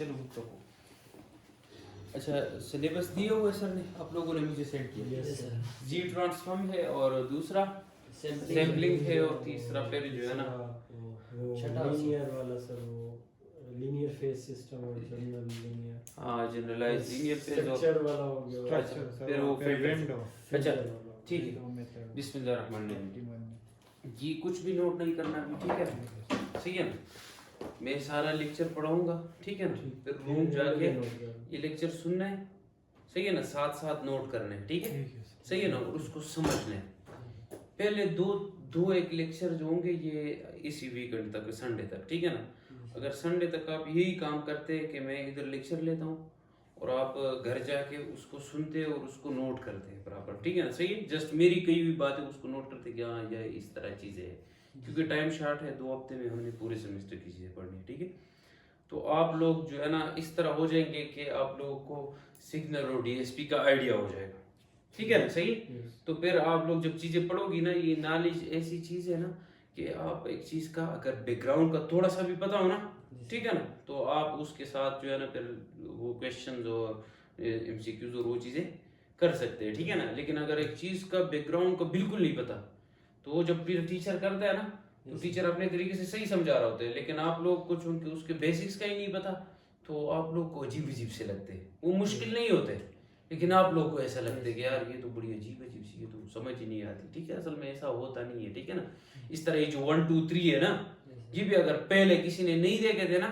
चलो बुक रखो। अच्छा सिलेबस दिया हुआ है सर ने, आप लोगों ने मुझे सेंड किया। Yes sir. जी ट्रांसफॉर्म है और दूसरा सैम्पलिंग है और तीसरा फिर जो है ना वो छठा लीनियर वाला सर, वो लीनियर फेस सिस्टम और जनरल लीनियर, हाँ जनरलाइज लीनियर फेज और स्ट्रक्चर वाला हो गया। अच्छा फिर वो विंडो अच्छा ठीक है। बिस्मिल्लाहिर्रहमानिर्रहीम। जी कुछ भी नोट नहीं करना अभी, ठीक है सही है ना। मैं सारा लेक्चर पढ़ाऊंगा, ठीक है ना, फिर रूम जाके ये लेक्चर सुनना है, सही है ना, साथ साथ नोट करना है, ठीक है सही है ना, और उसको समझना है। पहले दो एक लेक्चर जो होंगे ये इसी वीकेंड तक, संडे तक, ठीक है ना। अगर संडे तक आप यही काम करते हैं कि मैं इधर लेक्चर लेता हूँ और आप घर जाके उसको सुनते और उसको नोट करते हैं बराबर, ठीक है ना सही है। जस्ट मेरी कही हुई बात है उसको नोट करते कि हाँ यह इस तरह चीज़ें है, क्योंकि टाइम शार्ट है, 2 हफ्ते में हमने पूरे सेमेस्टर की चीज़ें पढ़नी है, ठीक है। तो आप लोग जो है ना इस तरह हो जाएंगे कि आप लोगों को सिग्नल और डीएसपी का आइडिया हो जाएगा, ठीक है ना सही। तो फिर आप लोग जब चीज़ें पढ़ोगी ना, ये नॉलेज ऐसी चीज़ है ना कि आप एक चीज़ का अगर बैकग्राउंड का थोड़ा सा भी पता हो ना, ठीक है ना, तो आप उसके साथ जो है ना फिर वो क्वेश्चंस और एमसीक्यूज और वो चीज़ें कर सकते हैं, ठीक है ना। लेकिन अगर एक चीज़ का बैकग्राउंड का बिल्कुल नहीं पता, तो वो जब फिर टीचर करता है ना, तो टीचर अपने तरीके से सही समझा रहा होता है, लेकिन आप लोग कुछ उनके उसके बेसिक्स का ही नहीं पता, तो आप लोग को अजीब अजीब से लगते हैं। वो मुश्किल नहीं होते, लेकिन आप लोग को ऐसा लगता है कि यार ये तो बड़ी अजीब अजीब सी, ये तो समझ ही नहीं आती, ठीक है। असल में ऐसा होता नहीं है, ठीक है ना। इस तरह ये जो 1 2 3 है ना, ये भी अगर पहले किसी ने नहीं देखे थे ना,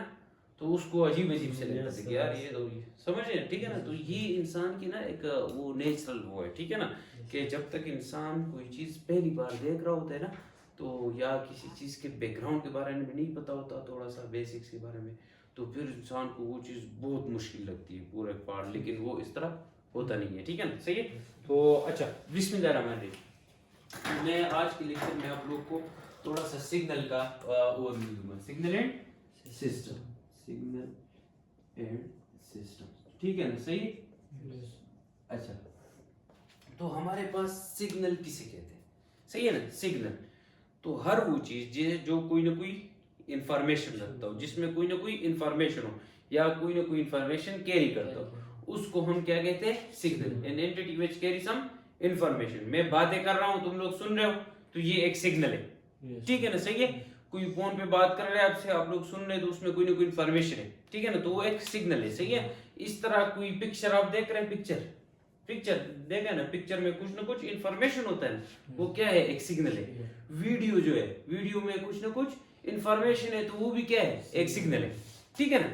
तो उसको अजीब अजीब से लगता है कि यार ये तो समझे, ठीक है ना। तो ये इंसान की ना एक वो नेचुरल वो है, ठीक है ना, कि जब तक इंसान कोई चीज़ पहली बार देख रहा होता है ना, तो या किसी चीज़ के बैकग्राउंड के बारे में नहीं पता होता, थोड़ा सा बेसिक्स के बारे में, तो फिर इंसान को वो चीज़ बहुत मुश्किल लगती है पूरे पार्ट, लेकिन वो इस तरह होता नहीं है, ठीक है ना सही है। तो अच्छा बिस्मिल्लाहिर्रहमानिर्रहीम। मैं आज के लेक्चर में आप लोग को थोड़ा सा सिग्नल का ओवरव्यू दूंगा, signal and system, signal and system, ठीक है ना सही है। अच्छा तो हमारे पास सिग्नल किसे कहते हैं, सही है ना। सिग्नल तो हर वो चीज जो कोई ना कोई इंफॉर्मेशन रखता हो, जिसमें कोई ना कोई इंफॉर्मेशन हो या कोई ना कोई इंफॉर्मेशन कैरी करता हो, उसको हम क्या कहते हैं, signal. An entity which carry some information. मैं बातें कर रहा हूं, तुम लोग सुन रहे हो, तो ये एक सिग्नल है, ठीक है ना सही है। कोई फोन पे बात कर रहे हैं आपसे, आप लोग सुन रहे हैं, तो उसमें कोई ना कोई इंफॉर्मेशन है, ठीक है ना, तो वो एक सिग्नल है, सही है। इस तरह कोई पिक्चर आप देख रहे हैं, पिक्चर देखा ना, पिक्चर में कुछ ना कुछ इंफॉर्मेशन होता है, वो क्या है, एक सिग्नल है। वीडियो जो है, वीडियो में कुछ ना कुछ इंफॉर्मेशन है, तो वो भी क्या है, एक सिग्नल है, ठीक है ना।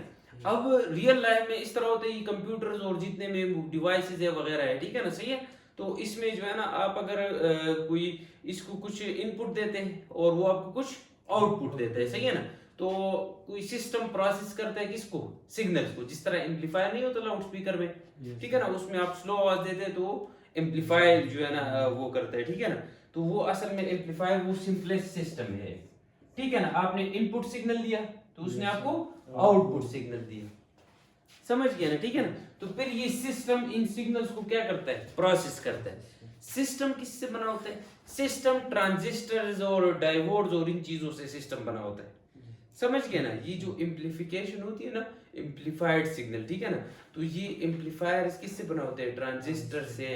अब रियल लाइफ में इस तरह होते हैं, कंप्यूटर्स और जितने में डिवाइसेस है वगैरह है, ठीक है ना सही है। तो इसमें जो है ना आप अगर कोई इसको कुछ इनपुट देते हैं और वो आपको कुछ आउटपुट देता है, सही है ना। तो कोई सिस्टम प्रोसेस करता है किसको, सिग्नल्स को। जिस तरह एम्पलीफायर नहीं होता लाउड स्पीकर में, ठीक है ना, उसमें आप स्लो आवाज देते हैं तो एम्पलीफायर जो है ना वो करता है, ठीक है ना। तो वो असल में एम्पलीफायर वो सिंपलेस्ट सिस्टम है, ठीक है ना। आपने इनपुट सिग्नल दिया तो उसने आपको आउटपुट सिग्नल दिया, समझ गया ना, ठीक है ना। तो फिर ये सिस्टम इन सिग्नल्स को क्या करता है, प्रोसेस करता है। सिस्टम किससे बना होता है, सिस्टम ट्रांजिस्टर्स और डायोड्स और इन चीजों से सिस्टम बना होता है, समझ गया ना। ये जो एम्पलीफिकेशन होती है ना, एम्पलीफाइड सिग्नल, ठीक है ना, तो ये एम्पलीफायर किससे बना होता है, ट्रांजिस्टर से,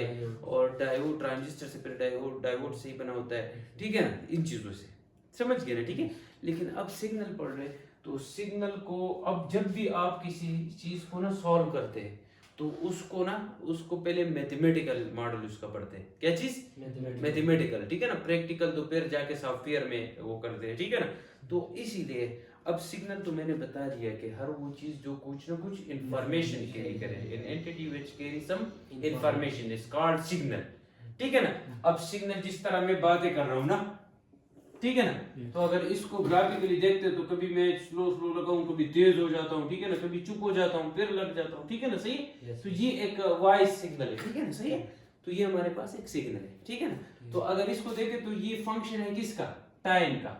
और डायोड ट्रांजिस्टर से, फिर डायोड से ही बना होता है, ठीक है ना, इन चीजों से, समझ गया ना, ठीक है। लेकिन अब सिग्नल पढ़ रहे, तो सिग्नल को अब जब भी आप किसी चीज को ना सॉल्व करते हैं, तो उसको पहले मैथमेटिकल मॉडल उसका पढ़ते हैं। क्या चीज, मैथमेटिकल, ठीक है ना। प्रैक्टिकल तो फिर जाके सॉफ्टवेयर में वो करते हैं, ठीक है ना। तो इसीलिए अब सिग्नल तो मैंने बता दिया कि हर वो चीज जो कुछ ना कुछ इंफॉर्मेशन कैरी करे, an entity which carry some information is called signal, ठीक है ना। अब सिग्नल जिस तरह मैं बातें कर रहा हूं ना, ठीक है ना, तो अगर इसको ग्राफिकली देखते तो कभी मैं स्लो लगाऊं, कभी तेज हो जाता हूं, ठीक है ना, कभी चुप हो जाता हूं, फिर लग जाता हूं, ठीक है ना सही। तो ये एक वॉइस सिग्नल है, ठीक है ना सही है। तो ये हमारे पास एक सिग्नल है, ठीक है ना। तो अगर इसको देखें तो ये फंक्शन है किसका, टाइम का।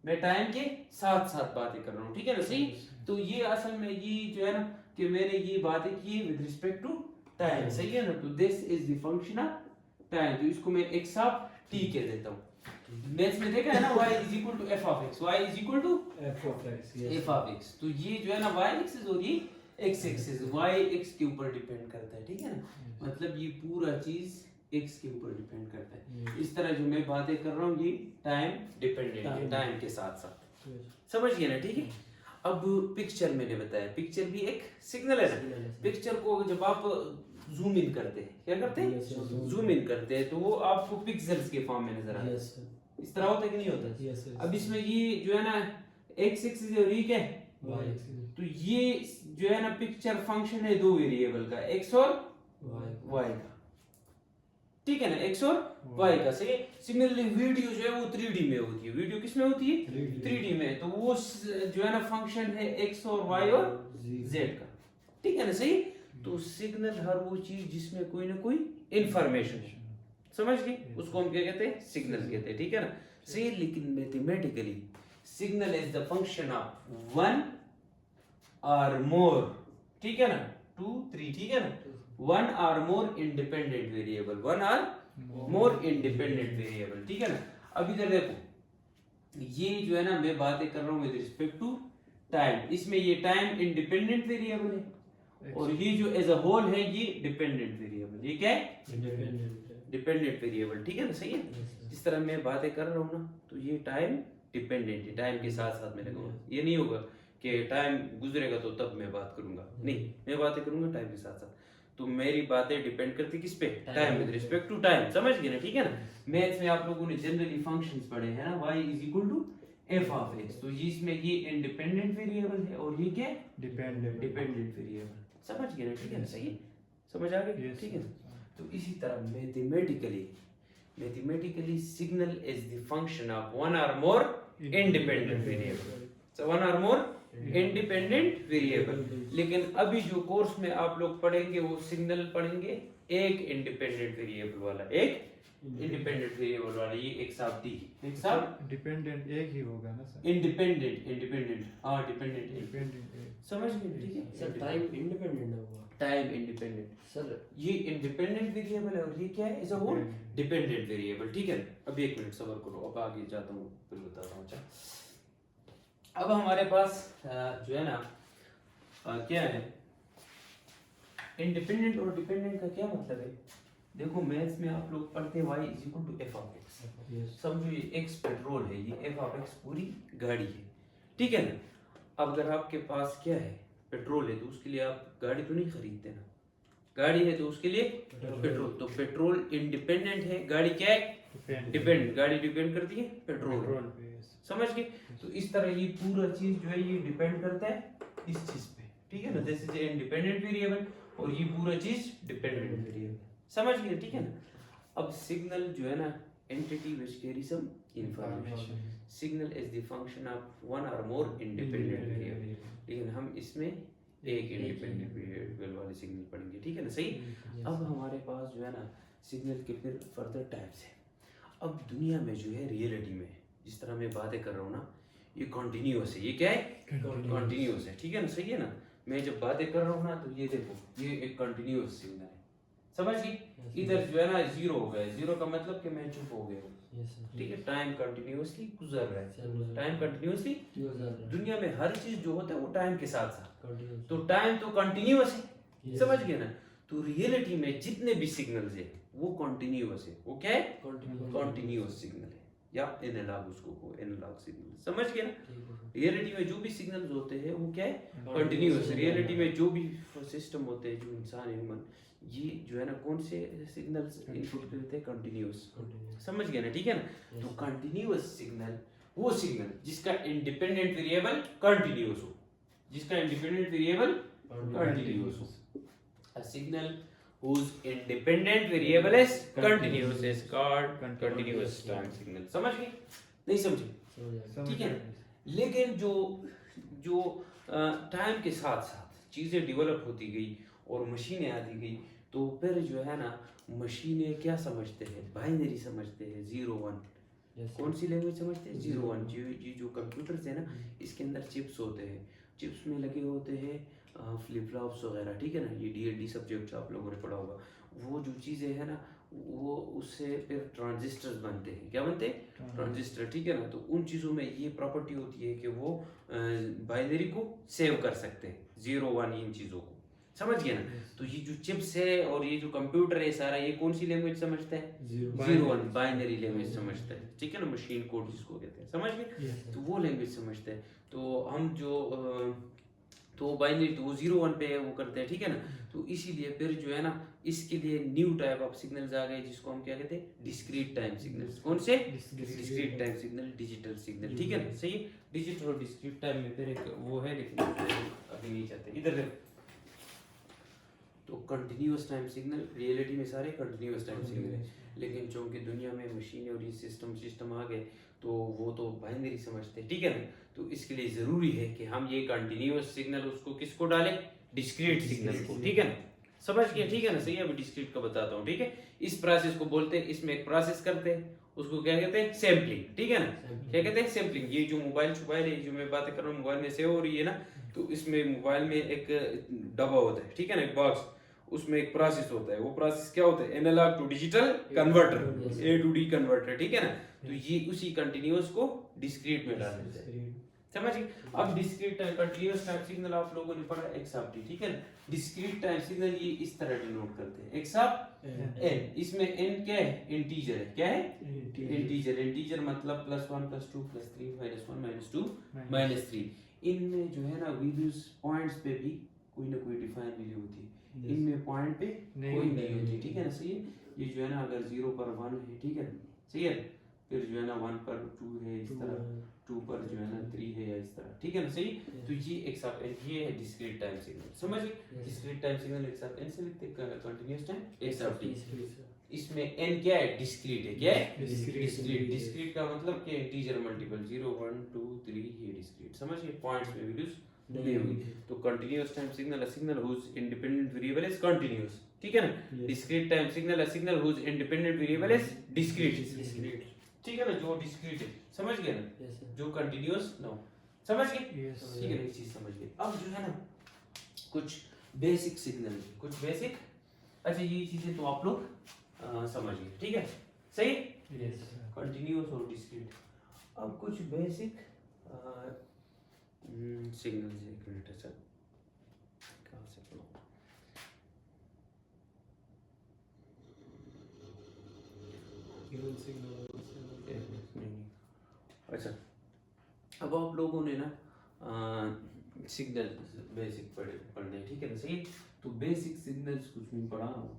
मैं टाइम के साथ साथ बातें कर रहा हूँ, ठीक है ना सही। तो ये असल में ये जो है ना कि मैंने ये बातें की विद रिस्पेक्ट टू टाइम, सही है ना। तो this is the function of time, तो इसको मैं एक्स ऑफ टी कह देता हूँ। मैथ्स में देखा है ना, y is equal to f of x, y is equal to f of x, तो ये जो है ना y एक्सिस और ये एक्स एक्सिस वाई एक्स के ऊपर डिपेंड करता है, ठीक है ना, मतलब ये पूरा चीज एक्स के ऊपर डिपेंड करता है। इस तरह जो मैं बातें कर रहा हूँ ये टाइम डिपेंडेंट है, टाइम के साथ साथ, समझ गए ना, ठीक है। अब पिक्चर मैंने बताया, पिक्चर भी एक सिग्नल है ना। पिक्चर को जब आप जूम इन करते हैं, क्या करते हैं, जूम इन करते हैं, तो वो आपको पिक्सेल्स के फॉर्म में नजर आता है, इस तरह होता है कि नहीं होता। अब इसमें ये जो है ना एक्स एक्सिस और ये क्या है, तो ये जो है ना पिक्चर फंक्शन है दो वेरिएबल का, एक्स और वाई का, ठीक है ना, एक्स और वाई का। सही। सिमिलरली वीडियो जो है वो 3D में होती है, वीडियो किस में होती है, 3D में, तो वो जो है ना फंक्शन है एक्स और वाई और जेड का, ठीक है ना, सही। तो सिग्नल हर वो चीज जिसमें कोई ना कोई इंफॉर्मेशन है, समझ गए, उसको हम क्या कहते हैं, सिग्नल कहते हैं, ठीक है ना, सही। लेकिन mathematically signal is the function of one और मोर, ठीक है ना, 2 3, ठीक है ना, वन और मोर इंडिपेंडेंट वेरिएबल, वन और मोर इंडिपेंडेंट वेरिएबल, ठीक है ना। अब इधर देखो, ये जो है ना मैं बातें कर रहा हूँ विद रिस्पेक्ट टू टाइम, इसमें ये टाइम इंडिपेंडेंट वेरिएबल है, और ये जो एज अ होल है ये डिपेंडेंट वेरिएबल, ये क्या है, डिपेंडेंट वेरिएबल, ठीक है ना, सही है। जिस तरह मैं बातें कर रहा हूँ ना, तो ये टाइम डिपेंडेंट है, टाइम के साथ साथ मैं लगूंगा, ये नहीं होगा कि टाइम गुजरेगा तो तब मैं बात करूंगा, नहीं, मैं बातें करूंगा टाइम के साथ साथ। तो मेरी बातें डिपेंड करती किस पे, time with respect to time, समझ गए ना, ठीक है ना। मैथ्स में आप लोगों ने जनरली फंक्शंस पढ़े हैं ना, y is equal to f of x, तो इसमें ये इंडिपेंडेंट वेरिएबल है और ये क्या है, डिपेंडेंट वेरिएबल, समझ गए ना, ठीक है ना, सही है, समझ आ गया, ठीक है। तो इसी तरह mathematically signal is the function of one और more independent variable, so one और मोर इंडिपेंडेंट वेरिएबल। लेकिन अभी जो कोर्स में आप लोग पढ़ेंगे वो सिग्नल पढ़ेंगे एक इंडिपेंडेंट वेरिएबल वाला, एक इंडिपेंडेंट वेरिएबल वाला, ये एक साथ डी, एक साथ डिपेंडेंट एक ही होगा ना सर, इंडिपेंडेंट हाँ डिपेंडेंट, डिपेंडेंट समझ गए, ठीक है सर। टाइम इंडिपेंडेंट है वो, टाइम इंडिपेंडेंट सर, ये इंडिपेंडेंट वेरिएबल है और ये क्या है, is a whole dependent variable, ठीक है। अभी एक मिनट सबर करो, अब आगे जाता हूँ फिर बताता हूँ। अच्छा, अब हमारे पास जो है ना क्या है, इंडिपेंडेंट और डिपेंडेंट का क्या मतलब है। देखो मैथ्स में आप लोग पढ़ते हैं y is equal to f of x, समझो ये x पेट्रोल है, ये f ऑफ x पूरी गाड़ी है, ठीक है ना। अब अगर आपके पास क्या है, पेट्रोल है, तो उसके लिए आप गाड़ी तो नहीं खरीदते ना, गाड़ी है तो उसके लिए पेट्रोल, तो पेट्रोल इंडिपेंडेंट है, गाड़ी क्या है, डिपेंड, गाड़ी डिपेंड करती है पेट्रोल पे, समझ गए। तो इस तरह ये पूरा चीज जो है ये डिपेंड करता है इस चीज पे, ठीक है ना, दिस इज इंडिपेंडेंट वेरिएबल और ये पूरा चीज डिपेंडेंट वेरिएबल, समझ गए, ठीक है ना। अब सिग्नल जो है ना entity which carry some information, signal is the function of one और मोर इंडिपेंडेंट वेरिएबल, लेकिन हम इसमें एक इंडिपेंडेंट वेरिएबल वाले सिग्नल पढ़ेंगे, ठीक है ना, सही। अब हमारे पास जो है ना सिग्नल के फिर फर्दर टाइप्स है। अब दुनिया में जो है रियलिटी में जिस तरह मैं बातें कर रहा हूँ ना, ये कॉन्टिन्यूअस है, ये क्या है, कॉन्टिन्यूअस है, ठीक है ना, सही है ना। मैं जब बातें कर रहा हूँ ना, तो ये देखो ये एक कॉन्टिन्यूअस सिग्नल है, समझ गई। इधर जो है ना जीरो हो गया, जीरो का मतलब कि मैं चुप हो गया हूँ, ठीक है, टाइम कंटिन्यूअसली गुजर रहा है, टाइम कंटिन्यूअसली, दुनिया में हर चीज जो होता है वो टाइम के साथ साथ, तो टाइम तो कंटिन्यूअस है, समझ गए ना। तो रियलिटी में जितने भी सिग्नल्स है वो कंटिन्यूअस है, वो क्या है, कंटिन्यूअस सिग्नल है, या एनालॉग, उसको एनालॉग सिग्नल, समझ गए ना। रियलिटी में जो भी सिग्नल्स होते हैं वो क्या है, कंटिन्यूअस। रियलिटी में जो भी सिस्टम होते हैं, जो इंसान ह्यूमन, ये जो है ना कौन से सिग्नल्स इनपुट करते हैं, कंटिन्यूअस, समझ गए ना, ठीक है ना। तो कंटिन्यूअस सिग्नल वो सिग्नल जिसका इंडिपेंडेंट वेरिएबल कंटिन्यूअस हो, जिसका इंडिपेंडेंट वेरिएबल कंटिन्यूअस हो। A signal whose independent variable is continuous is called continuous time signal, समझ गए, नहीं समझे, ठीक है। लेकिन जो जो टाइम के साथ साथ चीज़ें डेवलप होती गई और मशीनें आती गई, तो फिर जो है ना मशीनें क्या समझते हैं, बाइनरी समझते हैं, 0-1। कौन सी लैंग्वेज समझते हैं, 0-1। जो कंप्यूटर्स है ना, इसके अंदर चिप्स होते हैं, चिप्स में लगे होते हैं फ्लिप फ्लॉप्स वगैरह, ठीक है ना। ये DLD सब्जेक्ट आप लोगों ने पढ़ा होगा। वो जो चीज़ें हैं ना, वो उससे फिर ट्रांजिस्टर्स बनते हैं, क्या बनते हैं, ट्रांजिस्टर, ठीक है ना। तो उन चीज़ों में ये प्रॉपर्टी होती है कि वो बाइनरी को सेव कर सकते हैं, 0 1 इन चीजों को, समझ गए ना। तो ये जो चिप्स है और ये जो कंप्यूटर है सारा, ये कौन सी लैंग्वेज समझता है? 0 1 बाइनरी लैंग्वेज समझता है, ठीक है ना, मशीन कोड जिसको कहते हैं, समझ गए। तो वो लैंग्वेज समझता है। तो हम जो तो बाइनरी तो वो 0 1 पे वो करते हैं, ठीक है ना। तो इसीलिए फिर जो है ना इसके लिए न्यू टाइप ऑफ सिग्नल्स आ गए जिसको हम क्या कहते हैं? Discrete time signals. कौन से? Discrete time signal, digital signal, ठीक है ना, सही है। डिजिटल और डिस्क्रीट टाइम में फिर एक वो है, लेकिन अभी नहीं चाहते, इधर देखो। तो कंटिन्यूअस टाइम सिग्नल, रियलिटी में सारे कंटिन्यूअस टाइम सिग्नल है, लेकिन चूंकि दुनिया में मशीन और ये सिस्टम आ गए तो वो तो बाइनरी समझते हैं, ठीक है ना। तो इसके लिए ज़रूरी है कि हम ये कंटिन्यूअस सिग्नल उसको किसको डालें? डिस्क्रीट सिग्नल को, ठीक है ना, समझ गए, ठीक है ना, सही है। अभी डिस्क्रीट का बताता हूँ, ठीक है। इस प्रोसेस को बोलते हैं, इसमें एक प्रोसेस करते हैं, उसको क्या कहते हैं? सैम्पलिंग, ठीक है ना। क्या कहते हैं? सैम्पलिंग। ये जो मोबाइल है, जो मैं बातें कर रहा हूँ मोबाइल में सेव हो रही है ना, तो इसमें मोबाइल में एक डब्बा होता है, ठीक है ना, एक बॉक्स, उसमें एक प्रोसेस होता है। वो प्रोसेस क्या होता है? Analog to digital converter, A to D converter, ठीक है ना। तो ये उसी कंटिन्यूअस को डिस्क्रीट में डाल देते हैं, समझ गए। अब discrete time continuous time signal आप लोगों ने पढ़ा x ऑफ t, ठीक है ना। डिस्क्रीट टाइम सिग्नल ये इस तरह डिनोट करते हैं, x ऑफ n। इसमें n क्या है? इंटीजर है। क्या है? इंटीजर। इंटीजर मतलब +1 +2 +3 -1 -2 -3। इनमें जो है ना वैल्यूज पॉइंट्स पे भी कोई ना कोई डिफाइन वैल्यू होती है, इनमें पॉइंट पे कोई नहीं होती, ठीक है ना, सही है। ये जो है ना अगर 0 पर 1 है, ठीक है, सही है, फिर जो है ना 1 पर 2 है, इस तरह 2 पर जो है ना 3 है, या इस तरह, ठीक है ना, सही। तो ये x ऑफ n, ये है डिस्क्रीट टाइम सिग्नल, समझ गए। Discrete time signal x of n से लिखते हैं, continuous time x of t। इसमें n क्या है? डिस्क्रीट है। क्या है? डिस्क्रीट। डिस्क्रीट का मतलब क्या? इंटीजर मल्टीपल, 0 1 2 3, ये डिस्क्रीट, समझ गए। पॉइंट्स में वैल्यूज नहीं होगी। तो continuous time signal, a signal whose independent variable is continuous, ठीक है ना। Discrete time signal, a signal whose independent variable is discrete, ठीक है ना, जो डिस्क्रीट है, समझ गए ना, जो कंटीन्यूअस ना हो, समझ गए, ठीक है ना, एक चीज समझ गए। अब जो है ना कुछ बेसिक सिग्नल, कुछ बेसिक, अच्छा ये चीजें तो आप लोग समझ गए, ठीक है, सही, कंटीन्यूअस और डिस्क्रीट। अब कुछ बेसिक सिग्नल, एक मिनट, अच्छा कहाँ से पढ़ूं? अच्छा, अब आप लोगों ने ना सिग्नल बेसिक पढ़ने, ठीक है ना, सही। तो बेसिक सिग्नल्स कुछ नहीं पढ़ा हूँ।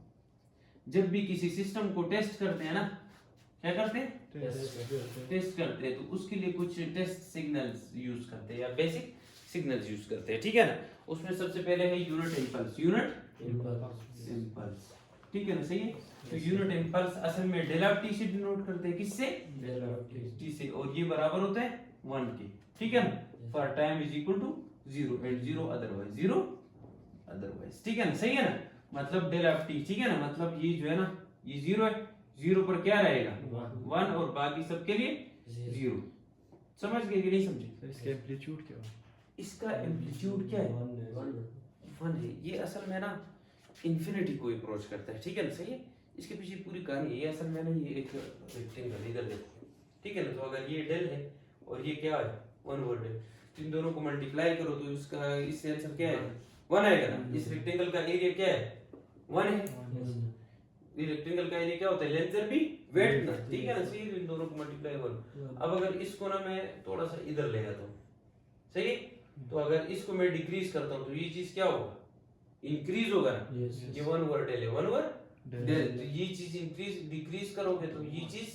जब भी किसी सिस्टम को टेस्ट करते हैं ना, क्या करते हैं? टेस्ट करते हैं, तो उसके लिए कुछ टेस्ट सिग्नल्स यूज करते हैं या बेसिक सिग्नल्स यूज करते हैं, ठीक है ना। उसमें सबसे पहले है यूनिट इंपल्स, यूनिट इंपल्स, ठीक है ना, सही है। तो यूनिट इंपल्स असल में डेल ऑफ टी से डिनोट करते हैं, किससे? डेल ऑफ टी से, और ये बराबर होता है 1 के, ठीक है ना। For time is equal to 0 and 0 otherwise, 0 otherwise, ठीक है ना, सही है ना। मतलब डेल ऑफ टी, ठीक है ना, मतलब ये जो है ना ये 0 है, 0 पर क्या रहेगा? 1, और बाकी सबके लिए 0, समझ गए कि नहीं समझे? इसका एम्पलीट्यूड क्या है? इसका एम्पलीट्यूड क्या है? 1 है। ये असल में ना इन्फिनिटी को अप्रोच करता है, ठीक है ना, सही है। इसके पीछे पूरी कहानी है। ये असल में ना ये एक रेक्टेंगल, इधर देखो, ठीक है ना। तो अगर ये डेल है और ये क्या है? 1 ओवर डेल, तो इन दोनों को मल्टीप्लाई करो तो इसका इससे आंसर क्या है? 1 आएगा ना। इस रेक्टेंगल का एरिया क्या है? 1 है। ये रेक्टेंगल का एरिया क्या होता है? लेंथ भी वेट ना, ठीक है ना, सही। इन दोनों को मल्टीप्लाई करो। अब अगर इसको ना मैं थोड़ा सा इधर ले आता हूँ, सही, तो अगर इसको मैं डिक्रीज करता हूँ तो ये चीज क्या होगा? इंक्रीज होगा ना। ये 1 ओवर डेल है, 1 ओवर डेल, तो ये चीज इंक्रीज डिक्रीज करोगे तो ये चीज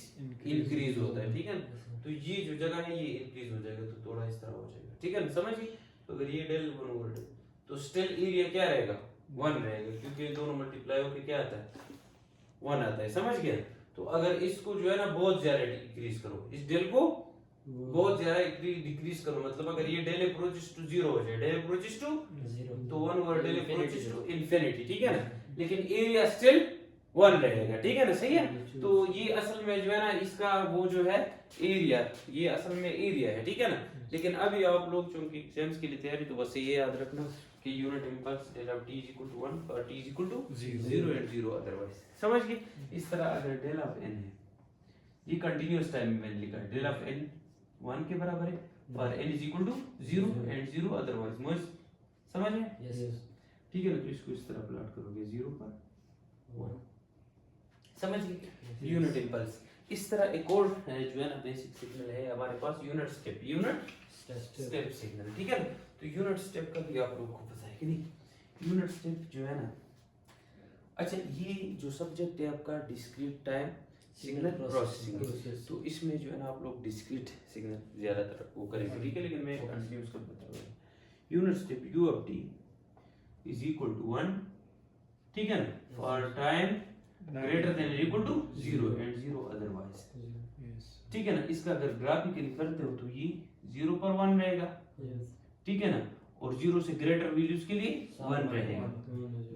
इंक्रीज होता है, ठीक है ना। तो ये जो जगह है ये इंक्रीज हो जाएगा, तो थोड़ा इस तरह हो जाएगा, ठीक है ना, समझिए। तो अगर ये डेल 1 ओवर डेल, तो स्टिल एरिया क्या रहेगा? 1 रहेगा, क्योंकि दोनों मल्टीप्लाई होकर क्या आता है? 1 आता है, समझ गया। तो अगर इसको जो है ना बहुत ज्यादा डिक्रीज करो, इस डेल को बहुत ज्यादा डिक्रीज करो, मतलब अगर ये डेल अप्रोचेस टू 0 हो जाए, डेल अप्रोचेस टू 0, तो 1 over del approaches to infinity, ठीक है ना, लेकिन एरिया स्टिल 1 रहेगा, ठीक है ना, सही है। तो ये असल में जो है ना इसका वो जो है एरिया, ये असल में एरिया है, ठीक है ना। लेकिन अभी आप लोग चूंकि एग्जाम्स के लिए तैयारी, तो बस ये याद रखना कि unit impulse del of t is equal to 1 और t is equal to 0 and 0 otherwise, समझ गए। इस तरह अगर डेल ऑफ n है, ये कंटीन्यूअस टाइम में मैंने लिखा है, डेल ऑफ n 1 के बराबर है और n is equal to 0 and 0 otherwise, मुझे समझ में? Yes. ठीक है ना, तो इसको इस तरह प्लॉट करोगे 0 पर 1, समझ गए? Unit impulse. इस तरह एक और जो है ना बेसिक सिग्नल है हमारे पास, यूनिट स्टेप सिग्नल, ठीक है ना? तो यूनिट स्टेप का भी आप लोगों को पता है कि नहीं? यूनिट स्टेप जो है ना, अच्छा ये जो सब्जेक्ट है आपका डिस्क्रीट टाइम सिग्नल प्रोसेसिंग, तो इसमें जो है ना आप लोग डिस्क्रीट सिग्नल ज्यादातर वो करेंगे, ठीक है? लेकिन मैं कंटिन्यूस कर बता रहा हूँ। Unit step u of t is equal to 1, ठीक है ना, for time greater than or equal to 0 and 0 otherwise, Yes. ठीक है ना? इसका अगर ग्राफिकली करते हो तो ये 0 पर 1 रहेगा, ठीक है ना, और 0 से ग्रेटर वैल्यूज के लिए 1 रहेगा,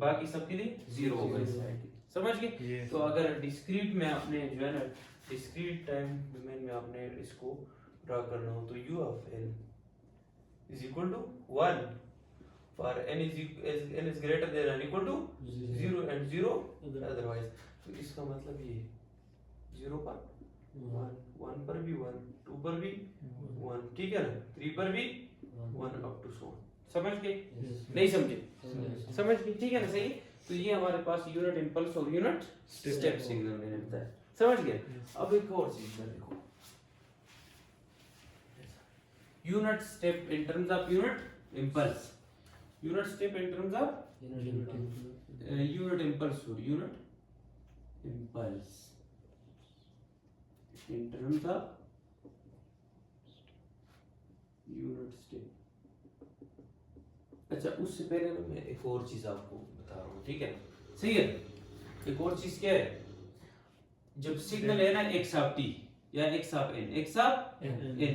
बाकी सबके लिए 0 होगा इस साइड, समझ गए? Yes. तो अगर डिस्क्रीट में आपने जो है ना डिस्क्रीट टाइम डोमेन में आपने इसको ड्रा करना हो तो u of n is equal to 1 for n is greater than or equal to 0 and 0 otherwise, तो इसका मतलब ये 0 पर 1 पर भी 1, 2 पर भी 1, ठीक है ना, 3 पर भी 1 up to so on, समझ गए? नहीं समझे? समझ गए, ठीक है ना? सही। तो ये हमारे पास यूनिट इंपल्स और यूनिट स्टेप सिग्नल मैंने बताया, समझ गए? अब एक और चीज कर देखो, unit step in terms of unit impulse, unit step in terms of unit impulse और unit impulse in terms of unit step. अच्छा उससे पहले ना मैं एक और चीज आपको बता रहा हूँ, ठीक है? सही है। एक और चीज क्या है, जब सिग्नल है ना x ऑफ t या x ऑफ n,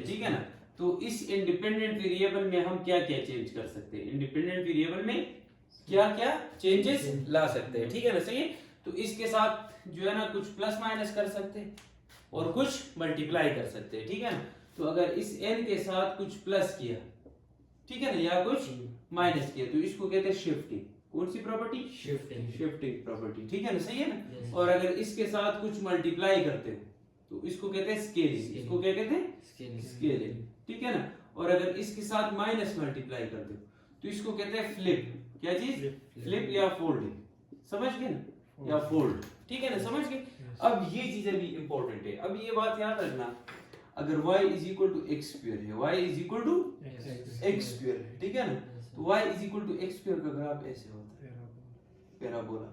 ठीक है ना, तो इस इंडिपेंडेंट वेरिएबल में हम क्या क्या चेंज कर सकते हैं, इंडिपेंडेंट वेरिएबल में क्या क्या चेंजेस ला सकते हैं, ठीक है ना? सही है। तो इसके साथ जो है ना कुछ प्लस माइनस कर सकते हैं और कुछ मल्टीप्लाई कर सकते हैं, ठीक है ना? तो अगर इस n के साथ कुछ प्लस किया, ठीक है ना, या कुछ माइनस किया, तो इसको कहते हैं शिफ्टिंग। कौन सी प्रॉपर्टी? शिफ्टिंग प्रॉपर्टी, ठीक है ना? सही है ना? और अगर इसके साथ कुछ मल्टीप्लाई करते हो तो इसको कहते हैं स्केलिंग। इसको क्या कहते हैं? स्केलिंग, ठीक है ना? और अगर इसके साथ माइनस मल्टीप्लाई करते हो तो इसको कहते हैं फ्लिप। क्या चीज? फ्लिप या फोल्डिंग, समझ गए ना? या फोल्ड, ठीक है ना? समझ गए? अब ये चीजें भी इंपॉर्टेंट है। अब ये बात याद रखना, अगर y is equal to x square है, y is equal to x square है, ठीक है ना, तो y is equal to x square का ग्राफ ऐसे होता है, पैराबोला,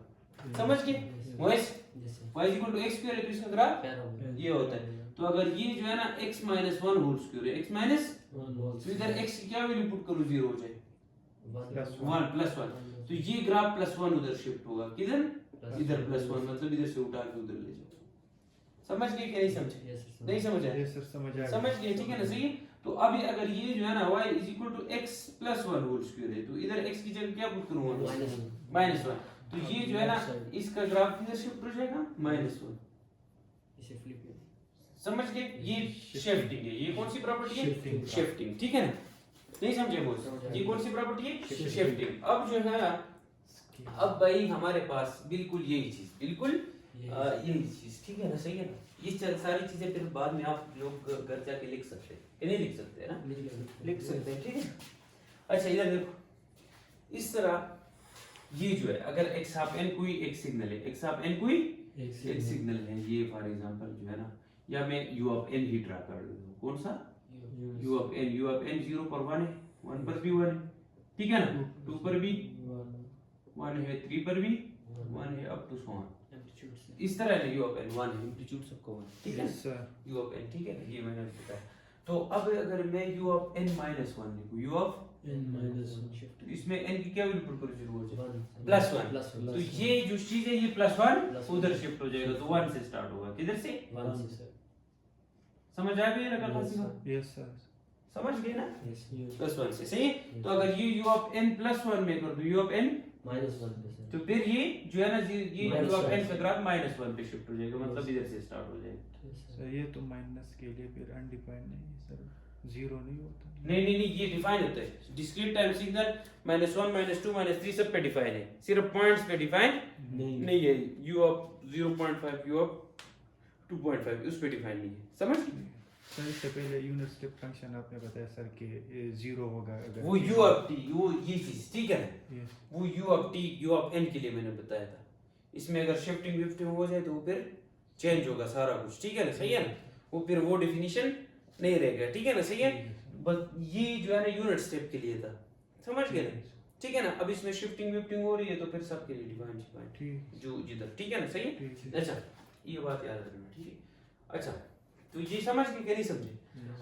समझ गए? y is equal to x square है तो इसका ग्राफ ये होता है। तो अगर ये जो है ना x माइनस 1 होल स्क्वायर है, x माइनस, तो इधर x की क्या वैल्यू पुट करूं, 0 हो जाए, 1 प्लस 1, तो ये ग्राफ प्लस 1 उधर शिफ्ट होगा, किधर? इधर प्लस 1, मतलब इधर से उठा के उधर ले जाओ। समझ गए कि नहीं समझे? नहीं समझ आया? Yes, sir, समझ आ समझ गए, ठीक है ना? सही है। तो अभी अगर ये जो है ना y is equal to x plus 1 whole square है, तो इधर x की जगह क्या पुट करूंगा? माइनस 1, तो ये जो है ना इसका ग्राफ किधर शिफ्ट हो जाएगा? माइनस 1, इसे फ्लिप कर, समझ गए? ये शिफ्टिंग है। ये कौन सी प्रॉपर्टी है? शिफ्टिंग, ठीक है ना? नहीं समझे बोस? ये कौन सी प्रॉपर्टी है? शिफ्टिंग। अब जो है ना, अब भाई हमारे पास बिल्कुल यही चीज, बिल्कुल यही चीज, ठीक है ना? सही है ना? ये सारी चीजें फिर बाद में आप लोग घर जाके लिख सकते हैं, कि नहीं लिख सकते हैं ना? लिख सकते हैं, ठीक है? अच्छा इधर देखो, इस तरह ये जो है, अगर x ऑफ n कोई एक सिग्नल है, x ऑफ n कोई एक सिग्नल है, ये फॉर एग्जांपल जो है ना, या मैं u of n he draw कर देता हूं। कौन सा? u ऑफ n 0 पर 1 है, 1 पर भी 1 है, ठीक है ना? 2 पर भी 1 है, 3 पर भी 1 है, अप टू सो ऑन। इस तरह है u ऑफ n 1 है, एम्पलीट्यूड सबको 1, ठीक है? Yes, sir. u of n, ठीक है ना? ये मैंने बताया। तो अब अगर मैं u ऑफ n माइनस 1 लिखूं, u ऑफ शिफ्ट, इसमें n की क्या वैल्यू पुट करूं? 0 हो जाए, प्लस 1, तो ये जो चीज है ये प्लस 1 उधर शिफ्ट हो जाएगा, तो 1 से स्टार्ट होगा, किधर से? 1 से सर, समझ आ गई ना कल सीखा? Yes, sir. समझ गए ना? यस, प्लस 1 से, सही है? तो अगर ये u ऑफ n प्लस 1 में कर दूं, u ऑफ n, माइनस 1 पे सर, तो फिर ये जो है ना ये Minus u ऑफ n 1 का ग्राफ माइनस 1 पे शिफ्ट हो जाएगा, मतलब इधर से स्टार्ट हो जाएगा। सर ये तो माइनस के लिए फिर अनडिफाइंड नहीं है सर, 0 नहीं होता। नहीं, ये डिफाइन होता है। डिस्क्रीट टाइम सिग्नल -1 -2 -3 सब पे डिफाइन है, सिर्फ पॉइंट्स पे डिफाइन नहीं है। u ऑफ 0.5 u ऑफ 2.5 उस पे डिफाइन नहीं है, समझ? सर इससे पहले यूनिट स्टेप फंक्शन आपने बताया सर कि जीरो होगा अगर वो u ऑफ t वो ये चीज ठीक है ना, Yes. वो u of t u of n के लिए मैंने बताया था। इसमें अगर शिफ्टिंग विफ्टिंग हो जाए तो वो फिर चेंज होगा सारा कुछ, ठीक है ना, सही है ना, वो फिर वो डेफिनेशन नहीं रहेगा, ठीक है ना, सही है। बस ये जो है ना यूनिट स्टेप के लिए था, समझ गए ना, ठीक है ना। अब इसमें शिफ्टिंग विफ्टिंग हो रही है तो फिर सबके लिए डिफाइन ठीक जो जिधर, ठीक है ना, सही है। ठीक अच्छा ये बात याद रखना, ठीक है। अच्छा तो ये समझ के क्या नहीं समझे।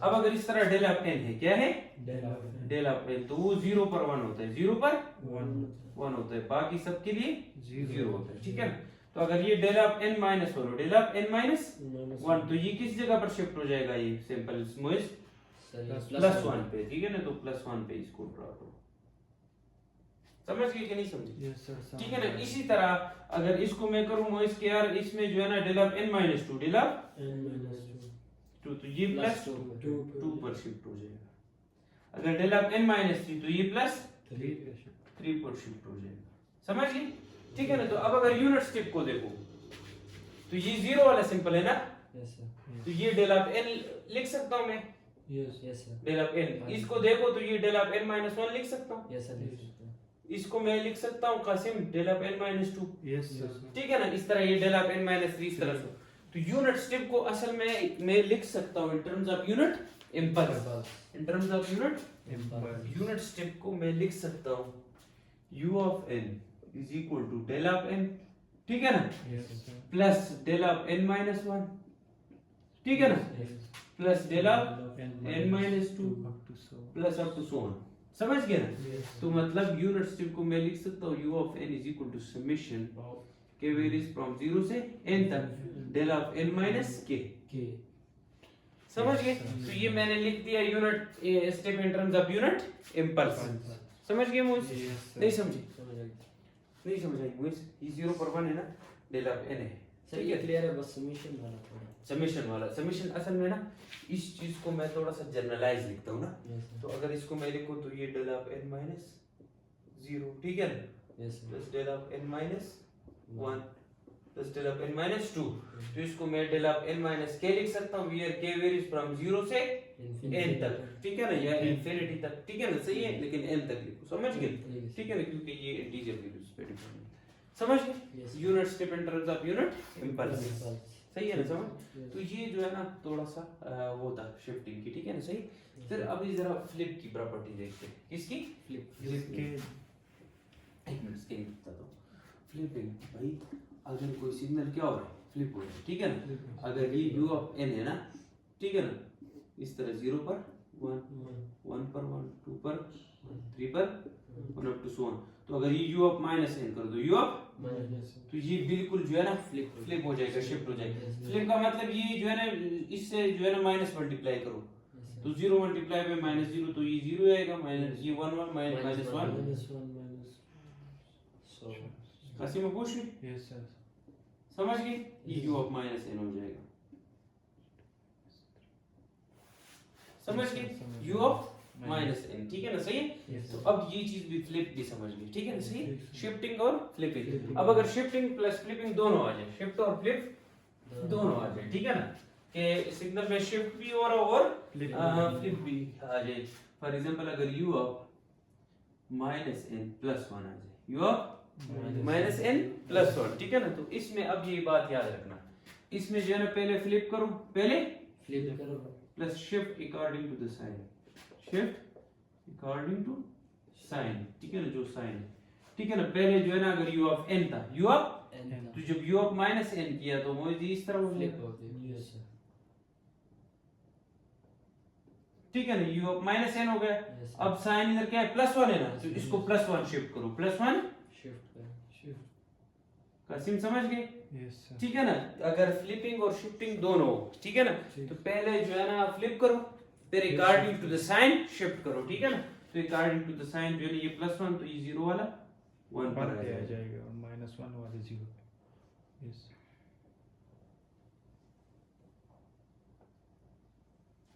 अब अगर इस तरह डेल ऑफ n है, क्या है डेल ऑफ n, तो वो 0 पर 1 होता है, 0 पर 1 होता है, बाकी सबके लिए 0 होता है, ठीक है ना। तो अगर ये डेल ऑफ n माइनस 1 हो, डेल ऑफ n माइनस 1, तो ये किस जगह पर शिफ्ट हो जाएगा, ये सिंपल स्मॉइस प्लस 1 पे, ठीक है ना, तो प्लस 1 पे इसको ड्रॉ करो, समझ गए कि नहीं समझे। यस सर ठीक है ना। इसी तरह अगर इसको मैं करूं मोइस के यार, इसमें जो है ना del of n minus 2, del of 2, तो ये प्लस 2 पर शिफ्ट हो जाएगा। अगर डेल ऑफ n माइनस 3 तो ये प्लस 3 पर शिफ्ट हो जाएगा, समझ गए, ठीक है ना। तो अब अगर यूनिट स्टेप को देखो तो ये 0 वाला सिंपल है ना, तो ये डेल ऑफ n लिख सकता हूं मैं, डेल ऑफ n। इसको देखो तो ये डेल ऑफ n माइनस 1 लिख सकता हूं, इसको मैं लिख सकता हूं Qasim del of n minus 2, yes sir ठीक है ना। इस तरह ये डेल ऑफ n माइनस 3 इस तरह से, तो यूनिट स्टेप को असल में मैं लिख सकता हूं in terms of unit impulse, in terms of unit step को मैं लिख सकता हूं u of n is equal to del of n, ठीक है ना, yes sir plus del of n minus 1, ठीक है ना, plus del of n minus 2 up to so plus up to so on, समझ गए ना। तो मतलब यूनिट स्टेप को मैं लिख सकता हूँ u of n is equal to summation k varies from 0 से n तक del of n minus k, समझ गए। तो ये मैंने लिख दिया unit step in terms of unit impulse, समझ गए मोइस, नहीं समझे, नहीं समझाई मोइस, ये 0 पर 1 है ना, डेल ऑफ n है, सर ये क्लियर है, बस समेशन वाला थोड़ा समेशन वाला, समेशन असल में ना इस चीज को मैं थोड़ा सा जनरलाइज लिखता हूँ ना, तो अगर इसको मैं लिखूं तो ये डेल ऑफ n माइनस 0, ठीक है ना, plus del of n minus 1 plus del of n minus 2, तो इसको मैं del of n minus k लिख सकता हूँ, वेयर k वेरीज फ्रॉम 0 से n तक, ठीक है ना, या इंफिनिटी तक, ठीक है ना, सही है, लेकिन n तक लिखो, समझ गए, ठीक है ना, क्योंकि ये इंटीजर वैल्यूज पे डिपेंड है, समझ गए। Unit step in terms of unit impulse, सही है ना, समझ। तो ये जो है ना थोड़ा सा वो था शिफ्टिंग की, ठीक है ना, सही। फिर अभी जरा फ्लिप की प्रॉपर्टी देखते हैं, किसकी, फ्लिप के एक मिनट स्केल बताता हूँ। फ्लिपिंग भाई, अगर कोई सिग्नल क्या हो रहा है, फ्लिप हो रहा है, ठीक है ना। अगर ये u ऑफ n है ना, ठीक है ना, इस तरह 0 पर 1 पर 1 2 पर 3 पर 1 अप टू सो ऑन, तो अगर ये u ऑफ माइनस n कर दो, u ऑफ, तो ये बिल्कुल जो है ना फ्लिप हो जाएगा, शिफ्ट हो जाएगा। फ्लिप का मतलब ये जो है ना, इससे जो है ना माइनस मल्टीप्लाई करो, तो 0 मल्टीप्लाई बाय माइनस 0, तो ये 0 आएगा, माइनस ये 1 1 माइनस 1 कासिम में पूछ ली, यस सर समझ गए, ये u ऑफ माइनस n हो जाएगा, समझ गए, u ऑफ माइनस n, ठीक है ना, सही है। तो अब ये चीज भी फ्लिप भी समझ गए, ठीक है ना, सही, शिफ्टिंग और फ्लिपिंग। अब अगर शिफ्टिंग प्लस फ्लिपिंग दोनों आ जाए, शिफ्ट और फ्लिप दोनों आ जाए, ठीक है ना, कि सिग्नल में शिफ्ट भी हो रहा और फ्लिप भी आ जाए। फॉर एग्जांपल अगर u of minus n plus 1 आ जाए, u of minus n plus 1, ठीक है ना। तो इसमें अब ये बात याद रखना, इसमें जो है ना पहले फ्लिप करो, पहले फ्लिप करो plus shift according to the sign, shift according to sign, ठीक है ना, जो साइन है, ठीक है ना। पहले जो है ना अगर u ऑफ n था, u ऑफ, तो जब u ऑफ माइनस n किया तो वो इस तरह हो गया, ठीक है ना, u ऑफ माइनस n हो गया। अब साइन इधर क्या है, प्लस 1 है ना, तो इसको प्लस 1 शिफ्ट करो, प्लस 1 कासिम समझ गए, यस सर ठीक है ना। अगर फ्लिपिंग और शिफ्टिंग दोनों हो, ठीक है ना, तो पहले जो है ना फ्लिप करो, फिर according to the sign shift करो, ठीक है ना। तो अकॉर्डिंग टू द साइन जो है ना, ये प्लस 1 तो ये 0 वाला 1 पर आ जाएगा और माइनस 1 वाले 0, यस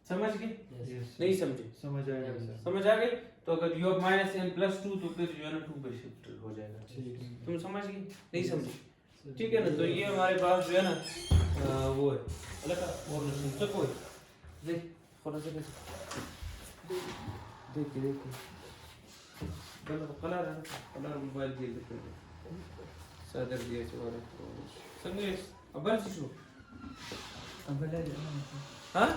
समझ गए, यस नहीं समझे, समझ आएगा सर समझ आ गए। तो अगर u of minus n plus 2 तो फिर जो है ना 2 पे शिफ्ट हो जाएगा, तुम समझ गए, नहीं समझे, ठीक है ना। तो ये हमारे पास जो है ना वो है अलग का और नंबर कोई देख थोड़ा सा देख देख कलर है कलर मोबाइल के लिए सादर दिए चोर समझे अब शो अब ले हाँ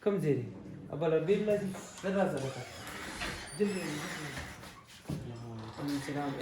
कम जेरी अब बिल लाजी दरवाजा बता जल्दी सलाम ए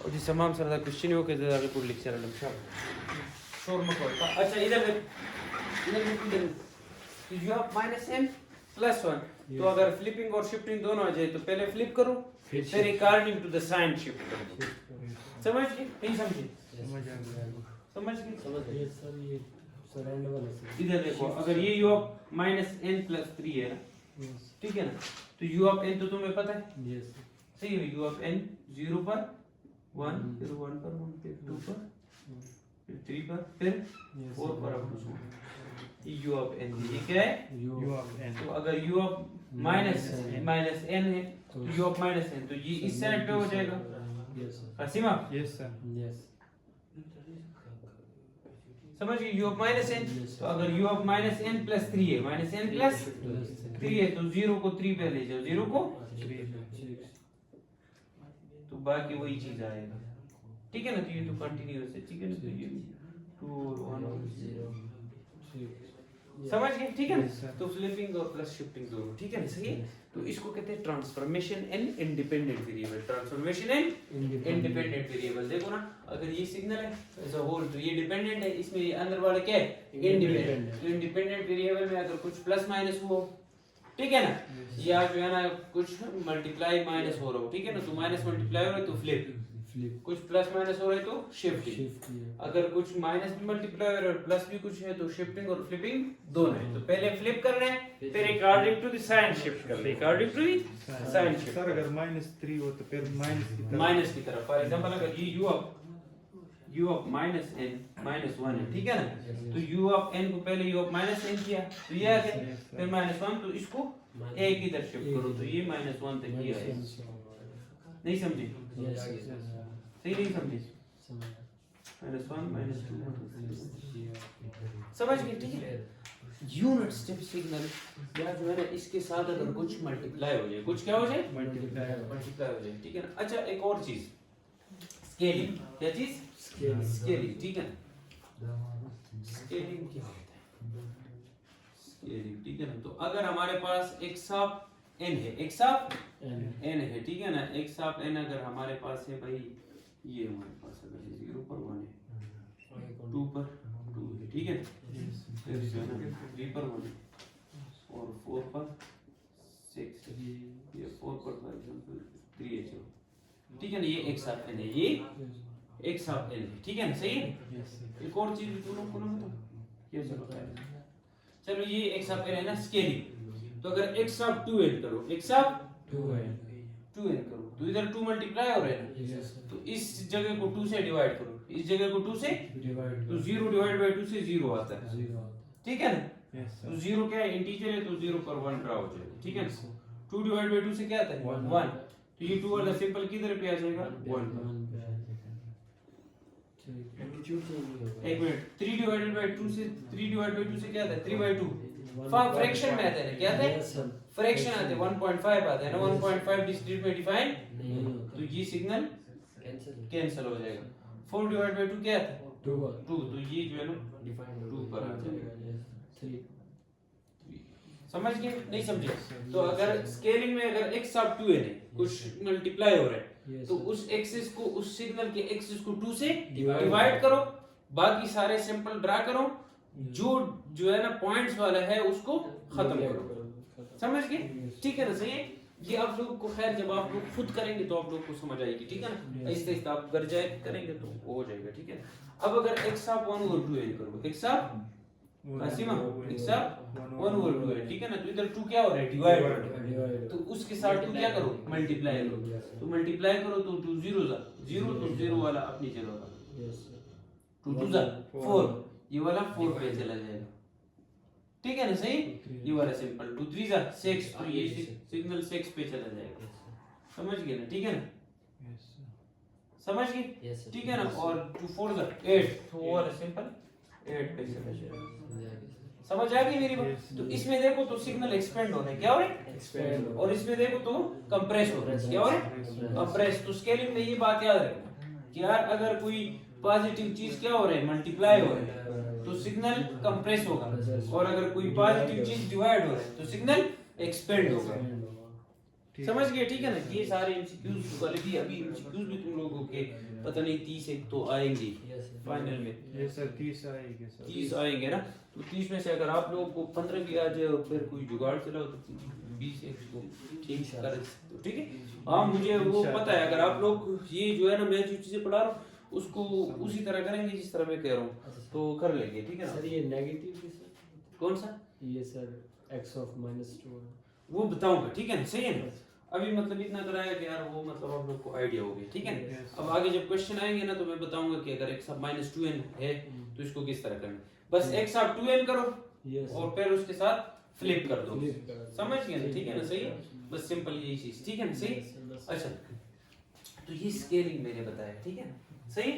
और जिस तमाम सरदा क्वेश्चन हो के आगे पूरी लेक्चर लम शाम शोर मत करो अच्छा इधर तो यू हैव -n +1 तो अगर फ्लिपिंग और शिफ्टिंग दोनों आ जाए तो पहले फ्लिप करो फिर according to the sign shift करो समझ गए नहीं समझे समझ गए ये सर ये सराउंड वाला से इधर देखो अगर ये u ऑफ -n+3 है ना ठीक है ना तो u ऑफ n तो तुम्हें पता है यस सही है u ऑफ n 0 पर 1 फिर 1 पर 1 फिर 2 पर फिर 3 पर फिर 4 पर अब ये u ऑफ n ये क्या है u of n तो अगर u ऑफ -n है तो u ऑफ -n तो ये इस साइड पे हो जाएगा यस असीमा yes sir यस समझ गए u ऑफ -n तो अगर u ऑफ -n+3 है -n+3 है तो 0 को 3 पे ले जाओ 0 को तो बाकी वही चीज आएगा ठीक है ना तो ये तो कंटीन्यूअस है ठीक है ना तो ये 2 और 1 और 0 समझ गए ठीक है Yes, ना sir. तो फ्लिपिंग और प्लस शिफ्टिंग दोनों ठीक है ना सही है तो इसको कहते हैं transformation and independent variable transformation and independent variable देखो ना अगर ये सिग्नल है एज अ होल तो ये डिपेंडेंट है इसमें ये अंदर वाला क्या है इंडिपेंडेंट तो इंडिपेंडेंट वेरिएबल में अगर कुछ प्लस माइनस हो ठीक है ना या जो है ना कुछ मल्टीप्लाई माइनस हो रहा हो ठीक है ना तो माइनस मल्टीप्लाई हो रहा है तो फ्लिप कुछ प्लस माइनस हो रहा है तो शिफ्टिंग अगर कुछ माइनस भी मल्टीप्लाई हो रहा है प्लस भी कुछ है तो शिफ्टिंग और फ्लिपिंग दोनों है तो पहले फ्लिप करना है फिर according to the sign shift करना है according to the sign shift sir अगर -3 हो तो फिर माइनस की तरफ फॉर एग्जांपल अगर ये u ऑफ -n -1 है ठीक है ना तो u ऑफ n को पहले u ऑफ -n किया तो ये आ गया फिर -1 तो इसको एक इधर शिफ्ट करो तो ये -1 तक ही आएगा नहीं समझे सही नहीं समझे -1 -2 समझ गए ठीक है यूनिट स्टेप सिग्नल या जो है ना इसके साथ अगर कुछ मल्टीप्लाई हो जाए कुछ क्या हो जाए मल्टीप्लाई हो जाए ठीक है ना अच्छा एक और चीज स्केलिंग क्या चीज स्केलिंग ठीक है स्केलिंग क्या होता है स्केलिंग ठीक है ना तो अगर हमारे पास एक साफ n है एक साफ n है ठीक है ना एक साफ n अगर हमारे पास है भाई ये हमारे पास अगर 0 पर 1 है 2 पर 2 है ठीक है फिर जो है ना 3 पर 1 है और 4 पर 6 ये 4 पर फॉर एग्जांपल 3 है चलो ठीक है ना ये एक साफ n है ये एक साफ n है ठीक है ना सही है एक और चीज तुम लोग को ना बताओ ये चलो ये एक साफ n है ना स्केलिंग तो अगर x साफ 2n करो x साफ 2n करो तो इधर 2 मल्टीप्लाई हो रहा है ना तो इस जगह को 2 से डिवाइड करो इस जगह को 2 से डिवाइड तो 0 डिवाइड बाय 2 से 0 आता है ठीक है ना तो 0 क्या है इंटीजर है तो 0 पर 1 ड्रा हो जाएगा ठीक है ना 2 डिवाइड बाय 2 से क्या आता है 1 तो ये 2 वाला सिंपल किधर पे आ जाएगा 1 पर एक मिनट 3 डिवाइडेड बाय 2 से 3 डिवाइड बाय 2 से क्या आता है 3 बाय 2 फ्रैक्शन में आता है ना क्या आता है फ्रैक्शन आते हैं 1.5 आता है ना 1.5 डिस्क्रीट में डिफाइन तो ये सिग्नल कैंसिल हो जाएगा 4 डिवाइड बाय 2 क्या आता है 2 तो ये जो है ना डिफाइन 2 पर आ जाएगा समझ गए नहीं समझे तो अगर स्केलिंग में अगर x सब 2 है कुछ मल्टीप्लाई हो रहा है तो उस एक्सिस को उस सिग्नल के एक्सिस को 2 से डिवाइड करो बाकी सारे सिंपल ड्रा करो जो है ना पॉइंट्स वाला है उसको खत्म करो समझ गए ठीक है ना सही है ये आप लोग को खैर जब आप लोग खुद करेंगे तो आप लोग को समझ आएगी ठीक है ना ऐसे ऐसे आप घर जाए करेंगे तो वो हो जाएगा ठीक है अब अगर x आप 1 over 2 n करो x आप असीमा x आप 1 over 2 है ठीक है ना तो इधर 2 क्या हो रहा है डिवाइड तो उसके साथ 2 क्या करो मल्टीप्लाई करो तो मल्टीप्लाई करो तो 2 0 तो 0 वाला अपनी जगह पर 2 2 4 ये वाला 4 पे चला जाएगा ठीक है ना सही ये वाला सिंपल 2 3 6 तो ये सिग्नल 6 पे चला जाएगा समझ गए ना ठीक है ना समझ गए ठीक है ना और 2 4 8 तो वो वाला सिंपल 8 पे चला जाएगा। समझ आ गई मेरी बात? तो इसमें देखो तो सिग्नल एक्सपेंड हो रहा है, क्या हो रहा है? एक्सपेंड, और इसमें देखो तो कंप्रेस हो रहा है, क्या हो रहा है? कंप्रेस। तो स्केलिंग में ये बात याद रखना कि यार अगर कोई पॉजिटिव चीज क्या हो रहा है, मल्टीप्लाई हो रहा है, तो सिग्नल कंप्रेस होगा, और अगर कोई पॉजिटिव चीज डिवाइड हो रहा है तो सिग्नल एक्सपेंड होगा। समझ गए? ठीक है ना? ये सारे एमसीक्यूज वाले भी, अभी एमसीक्यूज भी तुम लोगों के पता नहीं 30 एक तो आएंगे फाइनल में। ये सर 30 आएंगे सर। 30 आएंगे ना, तो 30 में से अगर आप लोगों को 15 भी आ जाए और फिर कोई जुगाड़ चलाओ तो 20 एक को ठीक कर सकते हो। ठीक है? हाँ, मुझे वो पता है। अगर आप लोग ये जो है ना, मैं जो चीजें पढ़ा रहा हूँ उसको उसी तरह करेंगे जिस तरह मैं कह रहा हूँ तो कर लेंगे। ठीक है ना? सर ये नेगेटिव भी सर, कौन सा? ये सर x ऑफ -2 वो बताऊंगा। ठीक है ना? सही है ना? अभी मतलब इतना कराया कि यार वो मतलब आप लोग को आइडिया हो गया। ठीक है ना? अब आगे जब क्वेश्चन आएंगे ना तो मैं बताऊंगा कि अगर x ऑफ -2n है तो इसको किस तरह करना है। बस x ऑफ 2n करो और फिर उसके साथ फ्लिप कर दो। समझ गए ना? ठीक है ना? सही है? बस सिंपल यही चीज। ठीक है ना? सही। अच्छा, तो ये स्केलिंग मैंने बताया। ठीक है ना? सही।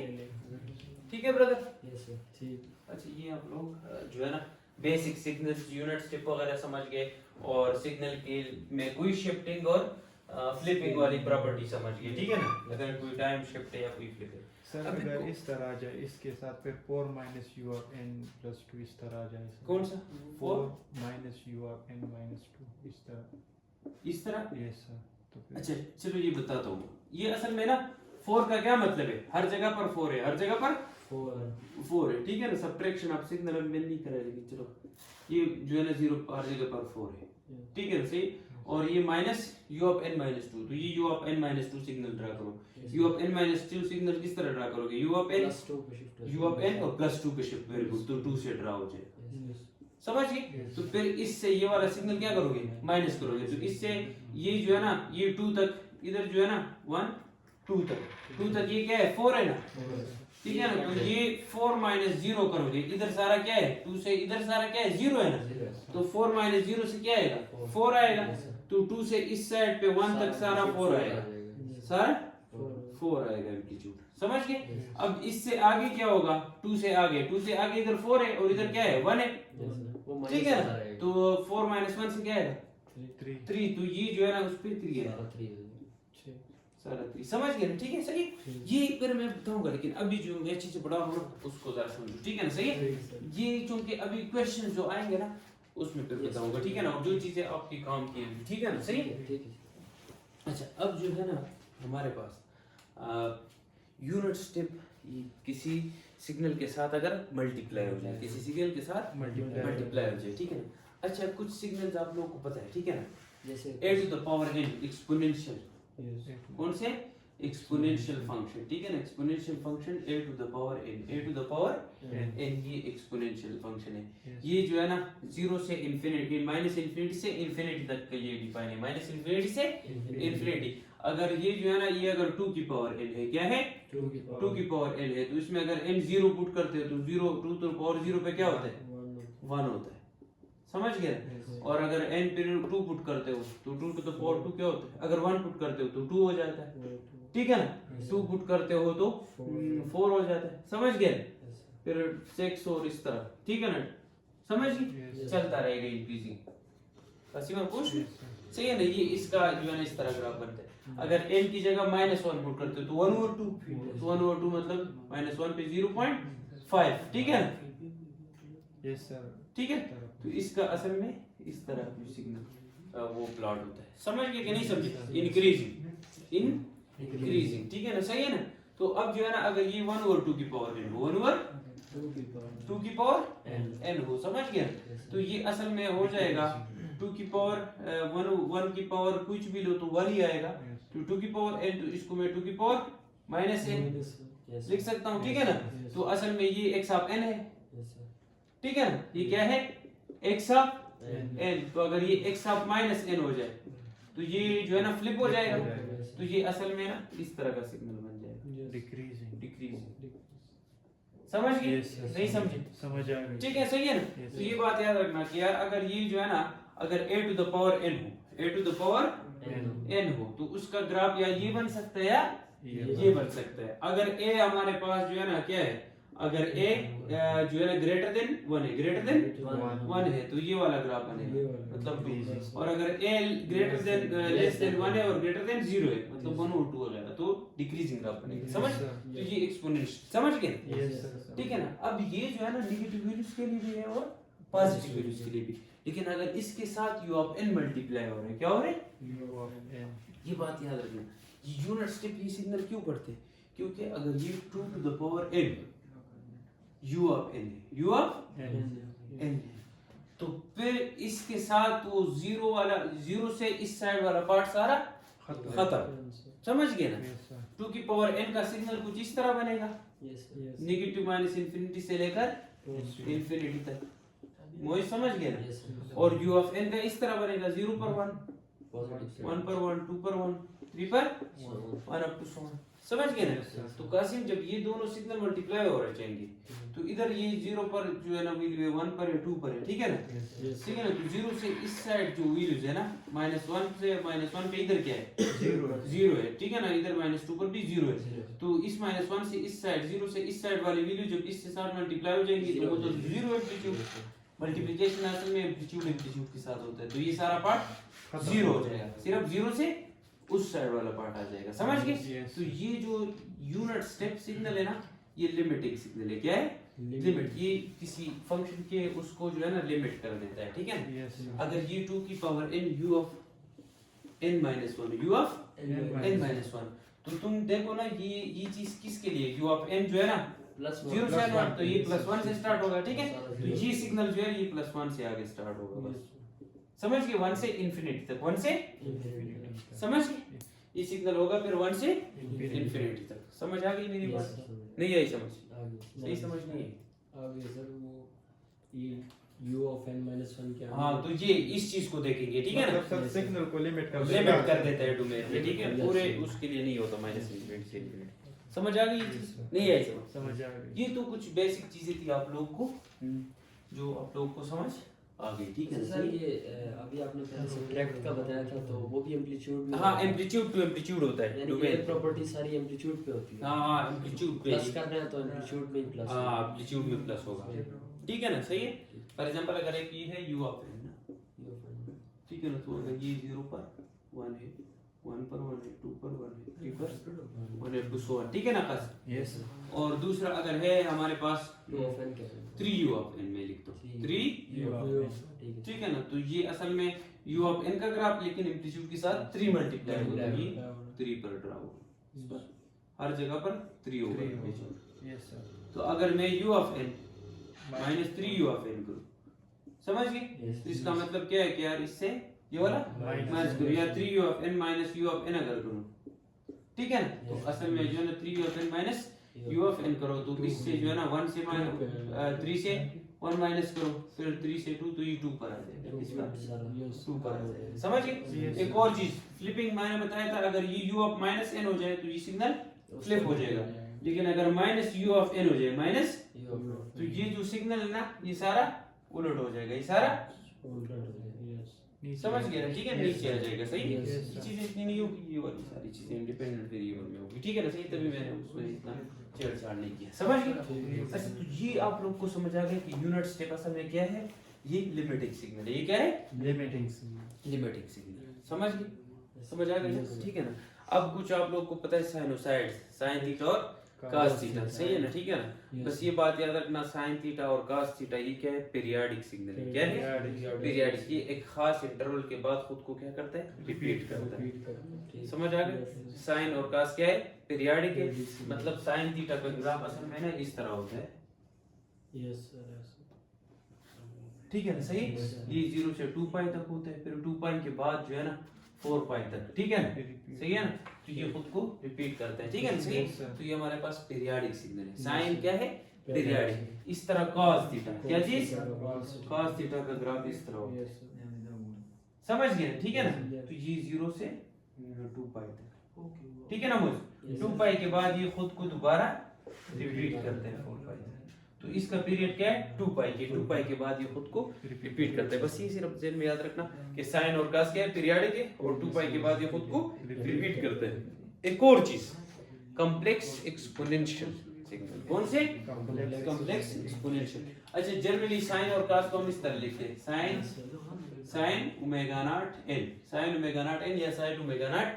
ठीक है ब्रदर? यस सर, ठीक। अच्छा, ये आप लोग जो है ना बेसिक सिग्नल्स, यूनिट स्टेप वगैरह समझ गए, और सिग्नल के में कोई शिफ्टिंग और फ्लिपिंग वाली प्रॉपर्टी समझ गए। ठीक है ना? अगर कोई टाइम शिफ्ट है या कोई फ्लिप है। सर अगर इस तरह आ जाए इसके साथ फिर 4 - u of n + 2 इस तरह आ जाए सर। कौन सा? 4 - u of n - 2 इस तरह। इस तरह? Yes sir. तो फिर अच्छा चलो ये बताता हूँ। ये असल में ना 4 का क्या मतलब है, हर जगह पर 4 है, हर जगह पर 4 है। ठीक है ना? सब्ट्रैक्शन आप सिग्नल में नहीं करा, लेकिन चलो ये जो है ना 0 हर जगह पर 4 है। ठीक है ना? सही। और ये -u of n - 2, तो ये u of n - 2 signal draw करो। u of n - 2 सिग्नल किस तरह ड्रा करोगे? u of n और +2 पे शिफ्ट। Very good. तो 2 से ड्रा हो जाए। समझ गए? तो फिर इससे ये वाला सिग्नल क्या करोगे? माइनस करोगे। तो इससे ये जो है ना, ये 2 तक, इधर जो है ना 1 2 तक ये क्या है? 4 है ना? ठीक है ना? तो ये 4 - 0 करोगे, इधर सारा क्या है? 2 से इधर सारा क्या है? 0 है ना? तो 4 - 0 से क्या आएगा? 4 आएगा। तो 2 से इस साइड पे 1 तक सारा 4 आएगा, सारा 4 आएगा एम्पलीट्यूड। समझ गए? अब इससे आगे क्या होगा? 2 से आगे इधर 4 है और इधर क्या है? 1 है। ठीक है ना? तो 4 - 1 से क्या आएगा? 3। तो ये जो है ना उस पे 3 है, सारा 3। समझ गए ना? ठीक है, सही। ये फिर मैं बताऊंगा, लेकिन अभी जो मैं चीजें पढ़ा रहा हूँ उसको जरा समझो। ठीक है ना? सही है? ये चूंकि अभी क्वेश्चन जो आएंगे ना उसमें फिर बताऊंगा। ठीक है ना? और जो चीजें आपके काम की हैं। ठीक है ना? सही है? अच्छा, अब जो है ना हमारे पास यूनिट स्टेप किसी सिग्नल के साथ अगर मल्टीप्लाई हो जाए, किसी सिग्नल के साथ मल्टीप्लाई हो जाए। ठीक है ना? अच्छा, कुछ सिग्नल्स आप लोगों को पता है। ठीक है ना? जैसे a⁴n एक्सपोनेंशियल। कौन से? Exponential function. ठीक है ना? एक्सपोनेंशियल फंक्शन a⁴n ये एक्सपोनेंशियल फंक्शन है। ये जो है ना 0 से इन्फिनिटी, -∞ से इन्फिनिटी तक के लिए डिफाइन है। -∞ से इन्फिनिटी। अगर ये जो है ना, ये अगर 2 की पावर n है, क्या है? 2 की पावर n है, तो इसमें अगर n 0 पुट करते हो तो 0 2 to the power 0 पे क्या होता है? 1 होता है। समझ गए? और अगर n पे 2 पुट करते हो तो 2 to the power 2 क्या होता है? अगर 1 पुट करते हो तो 2 हो जाता है। ठीक है ना? 2 पुट करते हो तो 4 हो जाता है। समझ गए? फिर 6 और इस तरह। ठीक है ना? समझ गए? चलता रहेगा इंक्रीजिंग। असीमा पूछ सही है ना? ये इसका जो है ना इस तरह ग्राफ बनता है। अगर n की जगह -1 पुट करते हो तो 1/2, तो 1/2 मतलब -1 पे 0.5। ठीक है ना? Yes sir. ठीक है? तो इसका असल में इस तरह की सिग्नल वो प्लॉट होता है। समझ गए कि नहीं समझे? इंक्रीजिंग। ठीक है ना? सही है ना? तो अब जो है ना, अगर ये 1/2 की पावर n हो, 1/2 की पावर n हो। समझ गए? तो ये असल में हो जाएगा 2 की पावर 1 की पावर कुछ भी लो तो 1 ही आएगा। तो 2 की पावर n, तो इसको मैं 2 की पावर -n लिख सकता हूँ। ठीक है ना? तो असल में ये x ऑफ n है। ठीक है ना? ये क्या है? x of n। तो अगर ये x ऑफ -n हो जाए तो ये जो है ना फ्लिप हो जाएगा। तो ये असल में ना इस तरह का सिग्नल बन जाएगा, डिक्रीजिंग। समझ गए? नहीं समझे? समझ आ गई। ठीक है, सही है ना? तो ये बात याद रखना कि यार अगर ये जो है ना, अगर a⁴n हो, n हो, तो उसका ग्राफ या ये बन सकता है या ये बन सकता है। अगर a हमारे पास जो है ना क्या है, अगर a जो है ना ग्रेटर देन 1 है, ग्रेटर देन 1 है तो ये वाला ग्राफ बनेगा, मतलब और अगर a greater than less than 1 है और ग्रेटर देन 0 है मतलब 1 और 2 हो जाएगा तो डिक्रीजिंग ग्राफ बनेगा। समझ? तो ये एक्सपोनेंशियल, समझ गए? ठीक है ना। अब ये जो है ना नेगेटिव वैल्यूज के लिए भी है और पॉजिटिव वैल्यूज के लिए भी, लेकिन अगर इसके साथ u ऑफ n मल्टीप्लाई हो रहा है, क्या हो रहा है? U of n। ये बात याद रखना। ये यूनिट स्टेप ये सिग्नल क्यों पढ़ते हैं? क्योंकि अगर ये 2 to the power n u of n है, u ऑफ n है, तो फिर इसके साथ वो जीरो वाला, जीरो से इस साइड वाला पार्ट सारा खत्म। समझ गए ना? 2 की पावर n का सिग्नल कुछ इस तरह बनेगा, नेगेटिव माइनस इंफिनिटी से लेकर इंफिनिटी तक। मोहित समझ गए ना? और u ऑफ n का इस तरह बनेगा 0 पर 1, 1 पर 1, 2 पर 1, 3 पर 1 अप टू so on। समझ गए ना? तो कासिम जब ये दोनों सिग्नल मल्टीप्लाई हो रहे चाहिए तो इधर ये 0 पर जो है ना वैल्यू 1 पर है, 2 पर है, ठीक है ना? ठीक है ना? तो 0 से इस साइड जो वैल्यूज है ना -1 से -1 पे इधर क्या है? 0 है, ठीक है ना? इधर -2 पर भी 0 है, तो इस -1 से इस साइड, 0 से इस साइड वाली वैल्यू जब इसके साथ मल्टीप्लाई हो जाएंगी तो वो तो 0 एम्पलीट्यूड, मल्टीप्लिकेशन असल में एम्पलीट्यूड के साथ होता है, तो ये सारा पार्ट 0 हो जाएगा, सिर्फ 0 से उस साइड वाला पार्ट आ जाएगा। समझ गए? तो ये जो यूनिट स्टेप सिग्नल है ना ये लिमिटिंग सिग्नल है। क्या है? लिमिट। ये किसी फंक्शन के उसको जो है ना लिमिट कर देता है, ठीक है? अगर ये 2 की power n u of n minus 1, u of n minus 1, तो तुम देखो ना ये चीज किसके लिए? u ऑफ n जो है ना 0 से 1 तो ये +1 से स्टार्ट होगा, ठीक है? तो ये सिग्नल जो है ये +1 से आगे स्टार्ट होगा, बस समझ गए? 1 से इंफिनिटी तक, 1 से समझ गए? ये सिग्नल होगा फिर 1 से इंफिनिटी तक। समझ आ गई मेरी बात? नहीं आई समझ? नहीं समझ नहीं है आगे सर वो ये u ऑफ n minus 1 क्या? हाँ तो ये इस चीज को देखेंगे, ठीक है ना? मतलब सिग्नल को लिमिट कर देता है डोमेन में, ठीक है? पूरे उसके लिए नहीं होता माइनस इंफिनिटी से इंफिनिटी। समझ आ गई ये चीज? नहीं आई समझ आ गई। ये तो कुछ बेसिक चीजें थी आप लोग को जो आप लोग को समझ आ गई, ठीक है? सर ये अभी आपने पहले सब्ट्रैक्ट का बताया था तो वो भी एम्पलीट्यूड में? हाँ एम्पलीट्यूड टू एम्पलीट्यूड होता है, यानी ये प्रॉपर्टी सारी एम्पलीट्यूड पे होती है। हाँ एम्पलीट्यूड पे प्लस कर रहे हैं तो एम्पलीट्यूड में ही प्लस। हाँ एम्पलीट्यूड में प्लस होगा, ठीक है ना? सही है। फॉर एग्जांपल अगर एक ये है u ऑफ n ना, ठीक है ना? तो अगर ये 0 पर 1 है, 1 पर 1 है, 2 पर 1 है, 3 पर 1 है, 2 so on, ठीक है ना? बस यस। और दूसरा अगर है हमारे पास u ऑफ n क्या है? 3u ऑफ n में लिख दो 3u, ठीक है ना? तो ये असल में u ऑफ n का ग्राफ लेकिन एम्पलीट्यूड के साथ 3 मल्टीप्लाई होगा, ये 3 पर ड्रा होगा, हर जगह पर 3 होगा। Yes sir. तो अगर मैं u of n -3u of n करूं, समझ गए? तो इसका मतलब क्या है कि यार इससे ये वाला माइनस करूं या 3u of n minus u of n अगर करूं, ठीक है ना? तो असल में जो है ना 3u of n minus u of n करो तो इससे जो है ना 1 से 3 से 1 माइनस करो, फिर 3 से 2 तो ये 2 पर आ जाएगा, इस बार 2 पर आ जाएगा। समझ गए? एक और चीज फ्लिपिंग मैंने बताया था, अगर ये u ऑफ माइनस n हो जाए तो ये सिग्नल फ्लिप हो जाएगा, लेकिन अगर माइनस u ऑफ n हो जाए माइनस, तो ये जो सिग्नल है ना ये सारा उलट हो जाएगा, ये सारा समझ गए ना? ठीक है, नीचे आ जाएगा। सही है? चीजें इतनी नहीं होगी, ये वाली सारी चीजें इंडिपेंडेंट वेरिएबल में होगी, ठीक है ना? सही, तभी मैंने उसमें इतना छेड़छाड़ नहीं किया। समझ गए? अच्छा तो ये आप लोग को समझ आ गया कि यूनिट स्टेप असल में क्या है? ये लिमिटिंग सिग्नल है। ये क्या है? Limiting signal. Limiting signal. समझ गए? समझ आ गया? ठीक है ना? अब कुछ आप लोग को पता है साइनोसाइड्स, साइन थीटा और cos थीटा, सही है ना? ठीक है ना? बस ये बात याद रखना, साइन थीटा और cos थीटा ये क्या है? पीरियाडिक सिग्नल है। क्या है? पीरियाडिक। ये एक खास इंटरवल के बाद खुद को क्या करता है? रिपीट करता है। समझ आ गया? साइन और cos क्या है? पीरियाडिक है। मतलब साइन थीटा का ग्राफ असल में ना इस तरह होता है। Yes sir. ठीक है ना? सही? ये 0 से 2 पाई तक होता है, फिर 2 पाई के बाद जो है ना 4 पाई तक, ठीक है ना? सही है ना? तो ये खुद को रिपीट करता है, ठीक है ना? सही? तो ये हमारे पास पीरियाडिक सिग्नल है। साइन क्या है? पीरियाडिक। इस तरह cos थीटा, क्या चीज? cos थीटा का ग्राफ इस तरह होता है। समझ गए? ठीक है ना? तो ये 0 से 2 पाई तक, ठीक है ना? मुझे 2 पाई के बाद ये खुद को दोबारा रिपीट करते हैं 4 पाई तक। तो इसका पीरियड क्या है? 2 पाई के। 2 पाई के बाद ये खुद को रिपीट करता है। बस ये सिर्फ ज़हन में याद रखना कि साइन और cos क्या है? पीरियडिक है, और 2 पाई के बाद ये खुद को रिपीट करता है। एक और चीज, कॉम्प्लेक्स एक्सपोनेंशियल सिग्नल। कौन से? Complex. Complex exponential. अच्छा जनरली साइन और कॉस को हम इस तरह लिखते हैं, sine omega naught N, sine omega naught N या साइन ओमेगा नॉट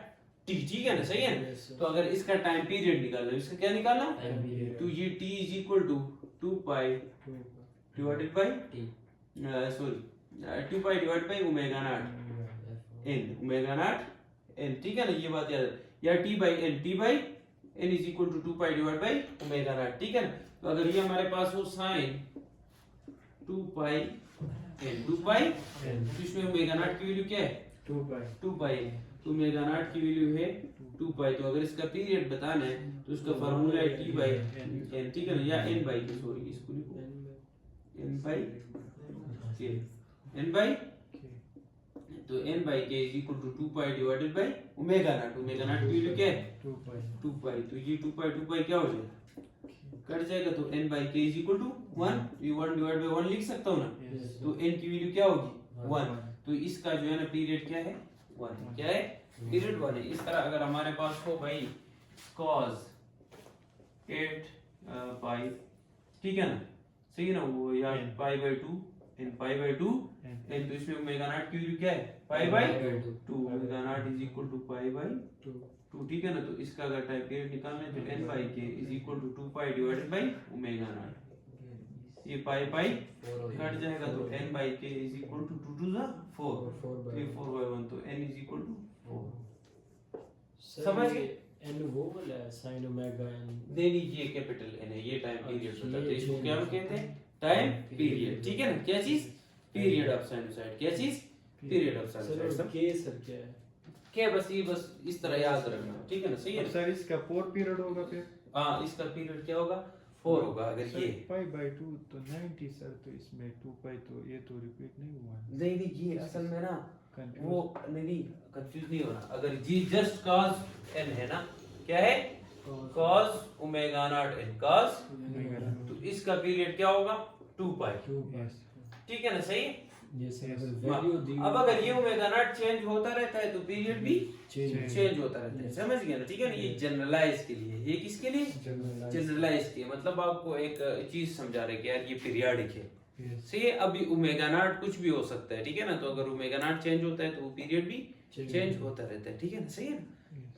टी, ठीक है ना, सही है। तो अगर इसका टाइम पीरियड निकालना है, इसका क्या निकालना? तो ये t is equal to 2 pi divided by sorry 2 pi divided by omega naught n, omega naught n, ठीक है ना, ये बात याद है। या t by n is equal to 2 pi divided by omega naught, ठीक है ना। तो अगर ये हमारे पास हो साइन 2 पाई n, 2 पाई तो इसमें ओमेगा नॉट की वैल्यू क्या है? 2 पाई। तो ओमेगा नॉट की वैल्यू है 2 पाई। तो अगर इसका पीरियड बताना है तो इसका फार्मूला है t बाई n, ठीक है ना, या n बाई सॉरी इसको लिखो n by k, n by तो n by k is equal to 2 pi divided by omega naught. Omega naught की वैल्यू क्या है? 2 पाई। तो ये 2 पाई क्या हो जाएगा? कट जाएगा। तो n by k is equal to 1, ये 1 डिवाइड बाय 1 लिख सकता हूं ना। तो n की वैल्यू क्या होगी? 1। तो इसका जो है ना पीरियड क्या है? 1। क्या है? पीरियड 1 है। इस तरह अगर हमारे पास हो भाई cos 8 पाई, ठीक है ना, सही है ना, वो या पाई by 2 n pi by 2 n, तो इसमें ओमेगा नॉट की वैल्यू क्या है? Pi by 2, omega naught is equal to pi by 2, ठीक है ना। तो इसका अगर टाइम पीरियड निकालना है तो n by k is equal to 2 pi divided by omega naught, ये पाई कट जाएगा। तो n by k is equal to 2 to 4, 4 by 1, तो n इज इक्वल टू 4। समझ गए? n वो वाला है sin ओमेगा n, नहीं ये कैपिटल n है, ये टाइम पीरियड होता है। तो इसको क्या कहते हैं? टाइम पीरियड, ठीक है ना। क्या चीज? Period of sinusoid. क्या चीज? Period of sinusoid. Sir k sir क्या है? क्या बस ये बस इस तरह याद रखना, ठीक है ना, सही है। सर इसका 4 पीरियड होगा फिर? हाँ इसका पीरियड क्या होगा? 4 होगा। अगर ये पाई बाय 2 तो 90 सर, तो इसमें 2 पाई तो ये तो रिपीट नहीं हुआ। नहीं ये असल में ना Confused. वो नहीं कंफ्यूज नहीं होना। अगर जी जस्ट cos n है ना, क्या है? cos omega naught n, cos, तो इसका पीरियड क्या होगा? 2 पाई, यस ठीक है ना, सही। ये सर Yes. वैल्यू दी अब अगर ये ओमेगा नॉट चेंज होता रहता है तो पीरियड भी चेंज चेंज होता रहता है, समझ गए ना, ठीक है ना। ये जनरलाइज के लिए, ये किसके लिए? जनरलाइज के मतलब आपको एक चीज समझा रहे कि यार ये पीरियडिक है, यस सही है। अभी ओमेगा नॉट कुछ भी हो सकता है, ठीक है ना। तो अगर ओमेगा नॉट चेंज होता है तो वो पीरियड भी चेंज होता रहता है, ठीक है ना, सही है ना,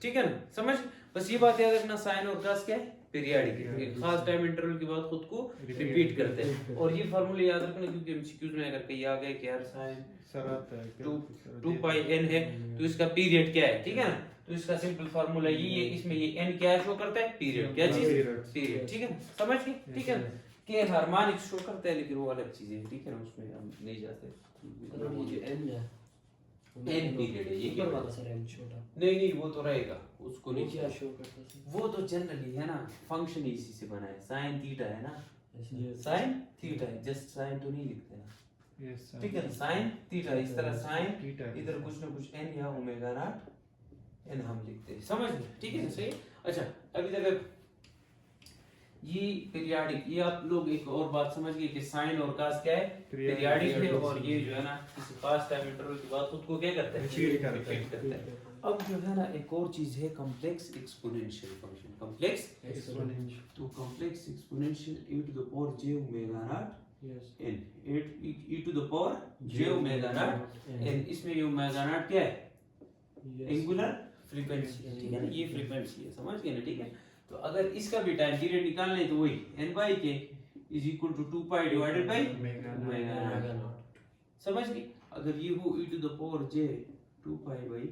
ठीक है ना, समझ। बस ये बात याद रखना, साइन और कॉस क्या है? पीरियडिक है। एक खास टाइम इंटरवल के बाद खुद को रिपीट करते हैं। और ये फार्मूले याद रखना क्योंकि एमसीक्यूज में अगर कहीं आ गए कि यार साइन सर आता है 2 पाई n है तो इसका पीरियड क्या है, ठीक है ना। तो इसका सिंपल फार्मूला ये है, इसमें ये n क्या शो करता है? पीरियड। क्या चीज? पीरियड, ठीक है ना, समझ गए, ठीक है ना। के हार्मोनिक शो करता है लेकिन वो अलग चीज है, ठीक है ना, उसमें हम नहीं जाते। मतलब ये जो n है n पीरियड है ये, ऊपर वाला सर m छोटा नहीं वो तो रहेगा, उसको वो नहीं क्या शो करता है? वो तो जनरली है ना, फंक्शन ही इसी से बना है। साइन थीटा है ना, ये साइन थीटा है, जस्ट साइन तो नहीं लिखते ना, यस ठीक है ना, साइन थीटा। इस तरह साइन थीटा इधर कुछ ना कुछ n या ओमेगा नॉट n हम लिखते हैं, समझ गए, ठीक है ना, सही। अच्छा अभी तक ये पीरियडिक, ये आप लोग एक और बात समझ गए कि साइन और कॉस क्या है? पीरियडिक है। और ये जो है ना किसी खास टाइम इंटरवल के बाद खुद को क्या करता है? रिपीट करता है। अब जो है ना एक और चीज है complex exponential function, complex exponential. तो complex exponential e to the power j omega naught yes n, e to the power j omega naught n। इसमें ये ओमेगा नॉट क्या है? एंगुलर फ्रीक्वेंसी, ठीक है ना, ये फ्रीक्वेंसी है, समझ गए ना, ठीक है। तो अगर इसका भी टाइम पीरियड निकालना है तो वही n by k is equal to 2 pi divided by omega naught, समझ गए। अगर ये हो e to the power j 2 pi by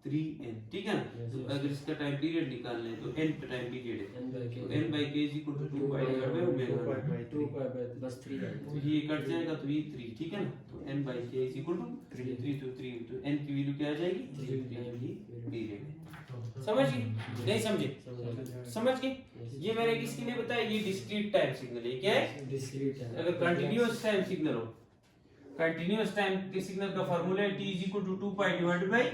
3n, ठीक है ना। तो अगर इसका टाइम पीरियड निकालना है तो n का टाइम पीरियड है, तो n by k is equal to 2 pi divided by omega naught, 2 pi by बस 3 है तो ये कट जाएगा तो ये 3, ठीक है ना। तो n by k is equal to 3 तो 3 तो n की वैल्यू क्या आ जाएगी? 3 पीरियड है, समझ गए नहीं समझे? समझ गए। ये मैंने किसके लिए बताया? ये डिस्क्रीट टाइम सिग्नल है, क्या है? डिस्क्रीट है। अगर कंटीन्यूअस टाइम सिग्नल हो, कंटीन्यूअस टाइम के सिग्नल का फार्मूला है t is equal to 2 pi divided by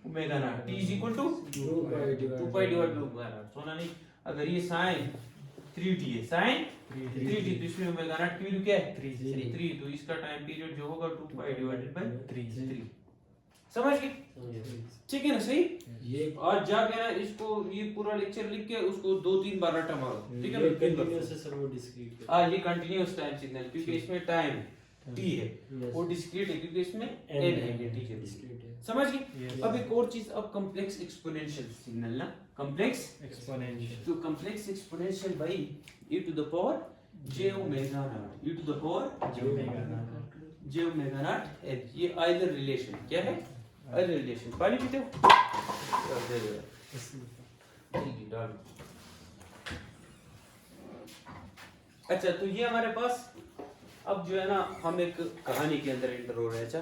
omega naught, t is equal to 2 pi 2 pi divided by omega naught. सोना नहीं, अगर ये sin 3t है, sin 3t तो इसमें ओमेगा नॉट की वैल्यू क्या है? 3, तो इसका टाइम पीरियड जो होगा 2 पाई डिवाइडेड बाय 3, समझ गए? ठीक है ना, सही? ये आज जाके ना इसको ये पूरा लेक्चर लिख के उसको 2-3 बार रटा मारो, ठीक है ना? कंटीन्यूअस है सर, वो डिस्क्रीट हाँ, ये कंटिन्यूअस टाइम सिग्नल, क्योंकि इसमें टाइम t है, वो डिस्क्रीट है क्योंकि इसमें n है, ठीक है? समझ गए? Yes. अब एक और चीज, अब कॉम्प्लेक्स एक्सपोनेंशियल सिग्नल ना, कॉम्प्लेक्स एक्सपोनेंशियल तो complex exponential by e to the power j omega naught, e to the power j omega naught n, ये आइलर रिलेशन क्या है? Euler relation. पानी पीते हो? दे दो यार। जी डाल। अच्छा, तो ये हमारे पास अब जो है ना, हम एक कहानी के अंदर एंटर हो रहे हैं। अच्छा,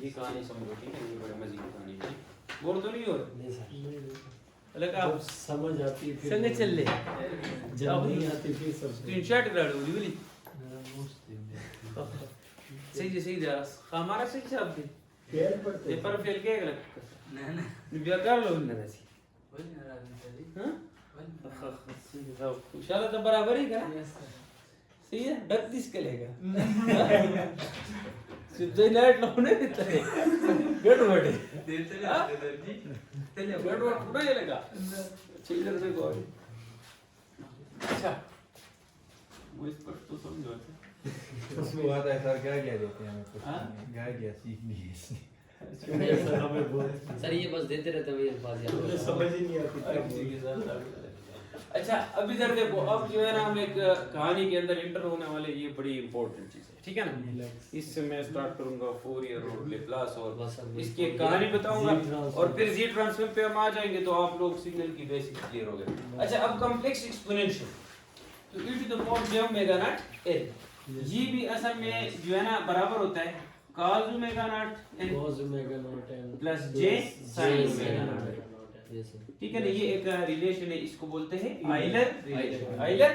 ये कहानी समझो, ठीक है? ये बड़े मजे की कहानी है, बोर तो नहीं हो रहा? नहीं सर, लगा जब समझ आती है फिर संगे चल ले, जब नहीं आती फिर सब स्क्रीनशॉट डाल दो बोली सही सही जा हमारा सही से आप पेड़ पड़ते पेपर फेल के लग ना ना बिया कर लो ना वैसे हां इंशाल्लाह तो बराबर ही करा सही है, 32 के लेगा सिर्फ दो लाइट लाने देता है गड़ बड़े देते हैं जी तेरे गड़ बड़ पूरा ये लगा चीजर में को अच्छा वो इस पर तो समझो उसको बात है सर, क्या क्या देते हैं हमें कुछ हाँ? क्या क्या सीख लिए सर हमें बहुत सर ये बस देते रहते हैं, ये बात याद मुझे रखो। समझ ही नहीं आती। अच्छा, अब इधर देखो, अब जो है ना हम एक कहानी के अंदर एंटर होने वाले, ये बड़ी इंपॉर्टेंट चीज है, ठीक है ना? इससे मैं स्टार्ट करूंगा फोरियर और लेप्लास और बस अब इसकी एक कहानी बताऊंगा और फिर जी ट्रांसफर पे हम आ जाएंगे, तो आप लोग सिग्नल की बेसिक क्लियर हो गए। अच्छा, अब कॉम्प्लेक्स एक्सपोनेंशियल, तो e to the power j omega naught n, ये भी असल में जो है ना बराबर होता है cos omega naught n cos omega naught n plus j sin omega sin not, ये सर ठीक है ना? ये एक रिलेशन है, इसको बोलते हैं Euler relation. Euler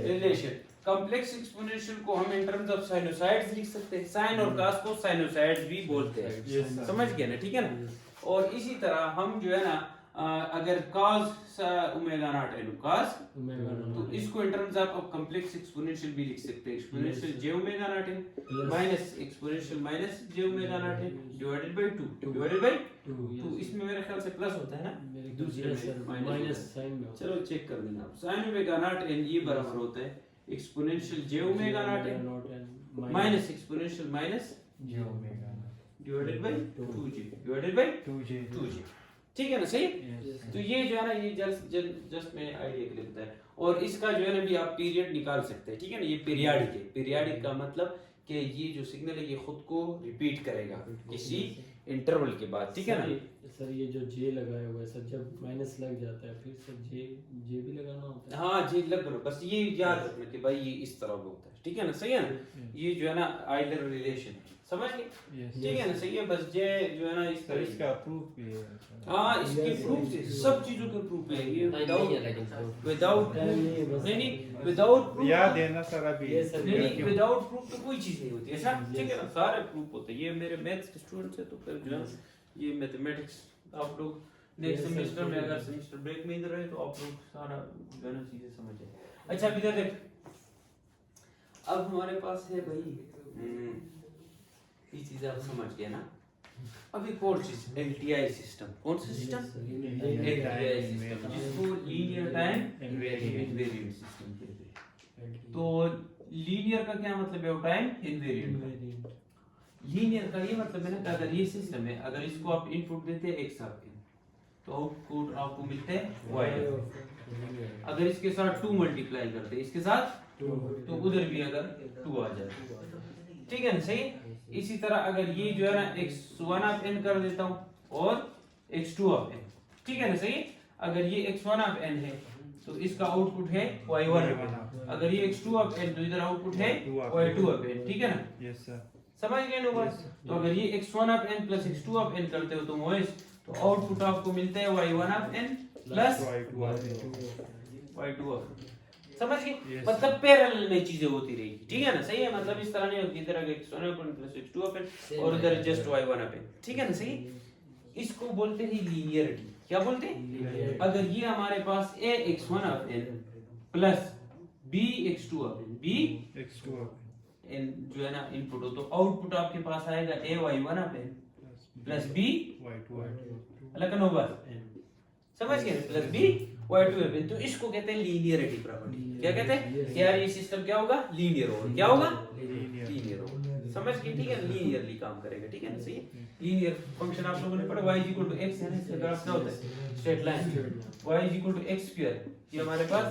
relation. Complex exponential को हम इन टर्म्स ऑफ साइनोसाइड्स लिख सकते हैं, साइन और cos को साइनोसाइड्स भी बोलते हैं, समझ गए ना? ठीक है ना? और इसी तरह हम जो है ना अगर cos omega naught n cos, omega तो नॉट इसको इन टर्म्स ऑफ कॉम्प्लेक्स एक्सपोनेंशियल भी लिख सकते हैं, exponential j omega naught n minus exponential minus j omega naught n divided by 2 divided by 2, इसमें मेरे ख्याल से प्लस होता है ना, दूसरे में माइनस साइन में चलो चेक कर देना आप। sin ओमेगा नॉट n ये बराबर होता है exponential j omega naught n minus exponential minus j omega divided by 2j divided by 2j, ठीक है ना? सही। तो ये जो है ना, ये जस्ट मैं आइडिया के लिए बताया, और इसका जो है ना भी आप पीरियड निकाल सकते हैं, ठीक है ना? ये पीरियाडिक है, पीरियाडिक का मतलब कि ये जो सिग्नल है ये खुद को रिपीट करेगा किसी इंटरवल के बाद, ठीक है ना? सर ये जो j लगाया हुआ है सर, जब माइनस लग जाता है फिर सर j भी लगाना होता है। हाँ जी, लग लो, बस ये याद रखना कि भाई ये इस तरह होता है, ठीक है ना? सही है ना? ये जो है ना आइलर रिलेशन, समझ गए? ठीक है ना? सही है, बस जे जो है ना इस सर तरह इसका प्रूफ भी है हाँ, इसके प्रूफ से सब चीजों के प्रूफ है ये, नहीं है लेकिन विदाउट नहीं, बस- नहीं विदाउट प्रूफ याद है ना सर अभी ये सर नहीं, विदाउट प्रूफ तो कोई चीज नहीं होती, ऐसा? ठीक है ना? सारे प्रूफ होते हैं। ये मेरे मैथ्स के स्टूडेंट्स हैं, तो फिर जो है ये मैथमेटिक्स आप लोग नेक्स्ट Yes, sir, सेमेस्टर में, sure. अगर सेमेस्टर ब्रेक में इधर रहे तो आप लोग सारा जो है ना चीजें समझ जाए। अच्छा, इधर देख, अब हमारे पास है भाई ये चीज आप समझ गए ना? अब एक और चीज, एलटीआई सिस्टम। कौन सा सिस्टम? एलटीआई सिस्टम, जिसको लीनियर टाइम इनवेरिएंट सिस्टम कहते हैं। तो लीनियर का क्या मतलब है? Time invariant. लीनियर का ये मतलब है ना कि अगर ये सिस्टम है, अगर इसको आप इनपुट देते हैं x आपके, तो आउटपुट आपको मिलते हैं y। अगर इसके साथ 2 मल्टीप्लाई करते हैं, इसके साथ तो उधर भी अगर 2 आ जाए, ठीक है ना? सही। इसी तरह अगर ये जो है ना x1 ऑफ n कर देता हूँ और x2 ऑफ n, ठीक है ना? सही। अगर ये x1 ऑफ n है तो इसका आउटपुट है y1, अगर ये x2 ऑफ n तो इधर आउटपुट है y2 ऑफ n, ठीक है ना? यस सर समझ गए लोग? तो अगर ये x1 of n plus x2 of n करते हो तुम वॉइस, तो आउटपुट आपको मिलता है y1 of n plus y2 of n। समझ गए? Yes, मतलब पैरेलल में चीजें होती रहेगी, ठीक है ना? सही है, मतलब इस तरह नहीं होती इधर अगर x1 of n plus x2 of n और इधर जस्ट y1 ऑफ n, ठीक है ना? सही। इसको बोलते हैं लीनियरिटी। क्या बोलते हैं? अगर ये हमारे पास a x1 of n plus b x2 of n, b x2 n जो है ना इनपुट हो, तो आउटपुट आपके पास आएगा a y1 of n plus b y2 अलग नो बस समझ गए प्लस बी y2 एन। तो इसको कहते हैं लीनियरिटी प्रॉपर्टी। क्या कहते हैं कि यार ये सिस्टम क्या होगा लीनियर होगा। क्या होगा लीनियर होगा। समझ गए ठीक है लीनियरली काम करेगा ठीक है ना सही है। लीनियर फंक्शन आप लोगों ने पढ़ा y x है इसका ग्राफ क्या होता है straight line y x square ये हमारे पास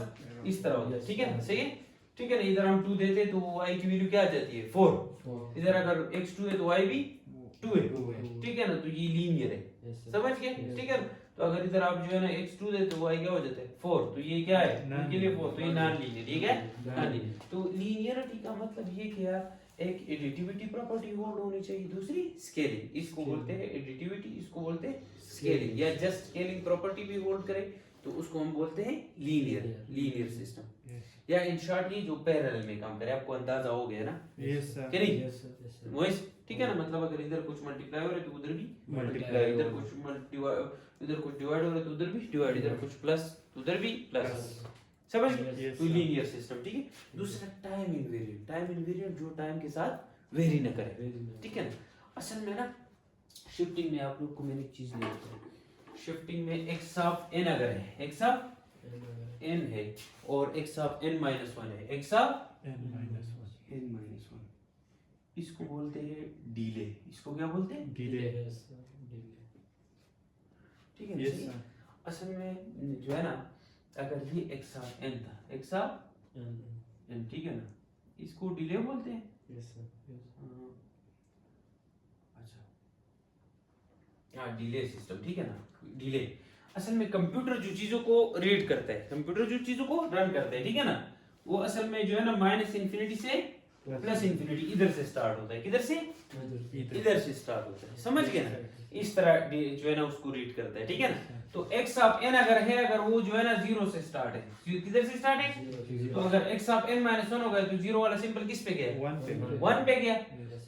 इस तरह होता है ठीक है सही है ठीक है ना। इधर हम 2 देते तो y की वैल्यू क्या आ जाती है 4। इधर अगर x 2 है तो y भी 2 है ठीक है ना। तो ये लीनियर है समझ गए ठीक है। तो अगर इधर आप जो है ना x2 दे तो y क्या हो जाता है 4। तो ये क्या है इनके लिए 4 तो ये नॉन लीनियर ये क्या नॉन लीनियर। तो लीनियरिटी का मतलब ये कि यार एक एडिटिविटी प्रॉपर्टी होल्ड होनी चाहिए दूसरी स्केलिंग इसको बोलते हैं एडिटिविटी इसको बोलते हैं स्केलिंग या जस्ट स्केलिंग प्रॉपर्टी भी होल्ड करे तो उसको हम बोलते हैं लीनियर सिस्टम या इन शॉर्ट ये जो पैरेलल में काम करे। आपको अंदाजा हो गया ना यस सर कि नहीं मोइस ठीक है ना। मतलब अगर इधर कुछ मल्टीप्लाई हो रहा है तो उधर भी मल्टीप्लाई इधर कुछ डिवाइड हो रहा है तो उधर भी डिवाइड इधर कुछ प्लस तो उधर भी प्लस समझ गए। तो लीनियर सिस्टम ठीक है। दूसरा टाइम इनवेरिएंट जो टाइम के साथ वेरी न करे ठीक है ना। असल में ना शिफ्टिंग में आप लोग को मैंने एक चीज नहीं बताई। शिफ्टिंग में x ऑफ n अगर है x ऑफ n है और x ऑफ n माइनस 1 है x ऑफ n minus 1 इसको बोलते हैं डिले। इसको क्या बोलते हैं डिले ठीक है यस सही? सर असल में जो है ना अगर ये x ऑफ n था x ऑफ n ठीक है ना इसको डिले बोलते हैं। अच्छा हाँ डिले सिस्टम ठीक है ना डिले। असल में कंप्यूटर जो चीजों को रीड करता है कंप्यूटर जो चीजों को रन करता है ठीक है ना वो असल में जो है ना माइनस इन्फिनिटी से प्लस इन्फिनिटी इधर से स्टार्ट होता है। किधर से इधर से स्टार्ट होता है समझ गए ना। इस तरह जो है ना उसको रीड करता है ठीक है ना। तो x ऑफ n अगर है अगर वो जो है ना 0 से स्टार्ट है किधर से स्टार्ट है तो अगर x ऑफ n माइनस 1 होगा तो 0 वाला सिंबल किस पे गया 1 पे गया।